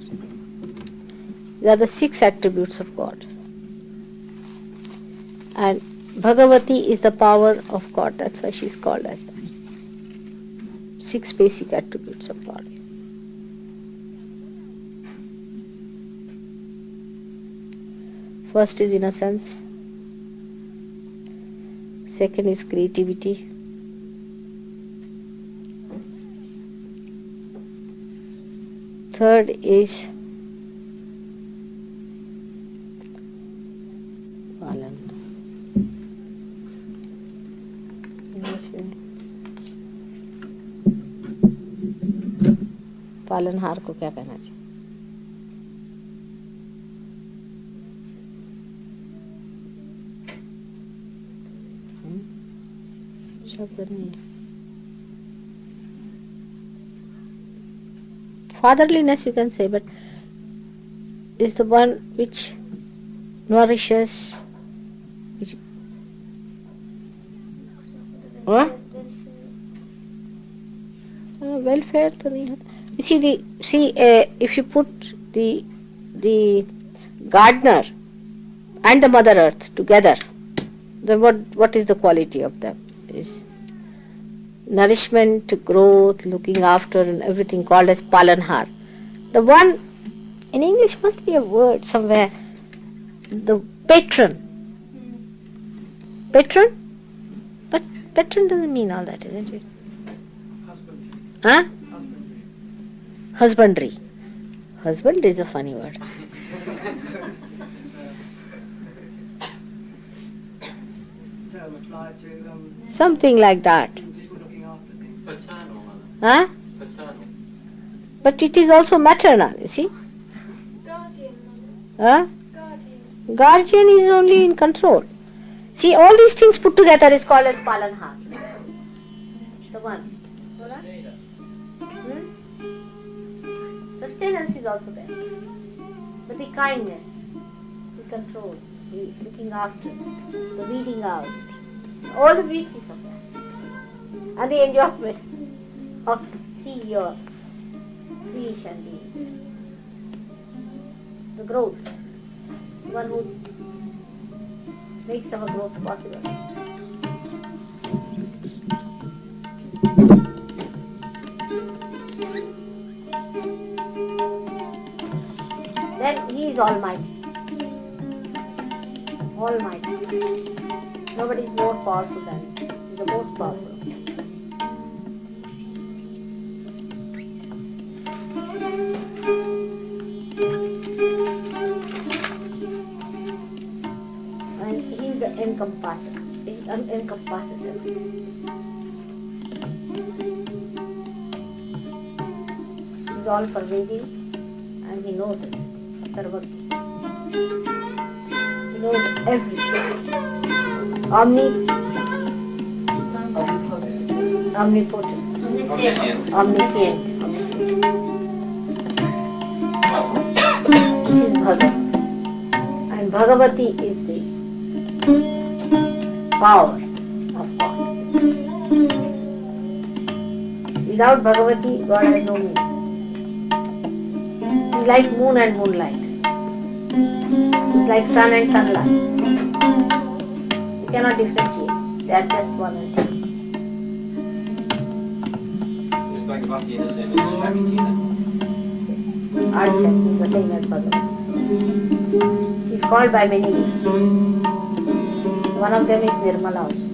They are the 6 attributes of God. And Bhagavati is the power of God. That's why she's called as that. 6 basic attributes of God. First is innocence. Second is creativity. Third is palan. पालनहार को क्या कहना चाहिए? शब्द नहीं. Fatherliness you can say, but is the one which nourishes. Which, welfare तो नहीं होता. You see, if you put the gardener and the Mother Earth together, then what is the quality of them? Is nourishment, growth, looking after, and everything called as palanhar. The one in English must be a word somewhere. The patron. Patron, but patron doesn't mean all that, isn't it? Husbandry. Huh? Husbandry. Husbandry. Husband is a funny word. Term applied to Something like that. people looking after things. Paternal, mother. Huh? Paternal. But it is also maternal, you see. Guardian, Huh? guardian. Guardian is only in control. See, all these things put together is called as palanhar. The one. Sustainer. Sustenance is also there. But the kindness, the control, the looking after, the weeding out, all the beauties of that. And the enjoyment of see your creation, the growth, the one who makes our growth possible. Then he is almighty. Almighty. Nobody is more powerful than him. He is the most powerful. And he is the encompasser. He encompasses everything. He is all pervading. And he knows it. Sarvagya. He knows everything. Omnipotent. Omniscient. This is Bhagavan. And Bhagavati is the power of God. Without Bhagavati, God has no meaning. It's like moon and moonlight. It's like sun and sunlight. You cannot differentiate. They are just one and same. Is Bhagavati the same as Shakti then? Adi Shakti is the same as Bhagavati. She is called by many names. One of them is Nirmala also.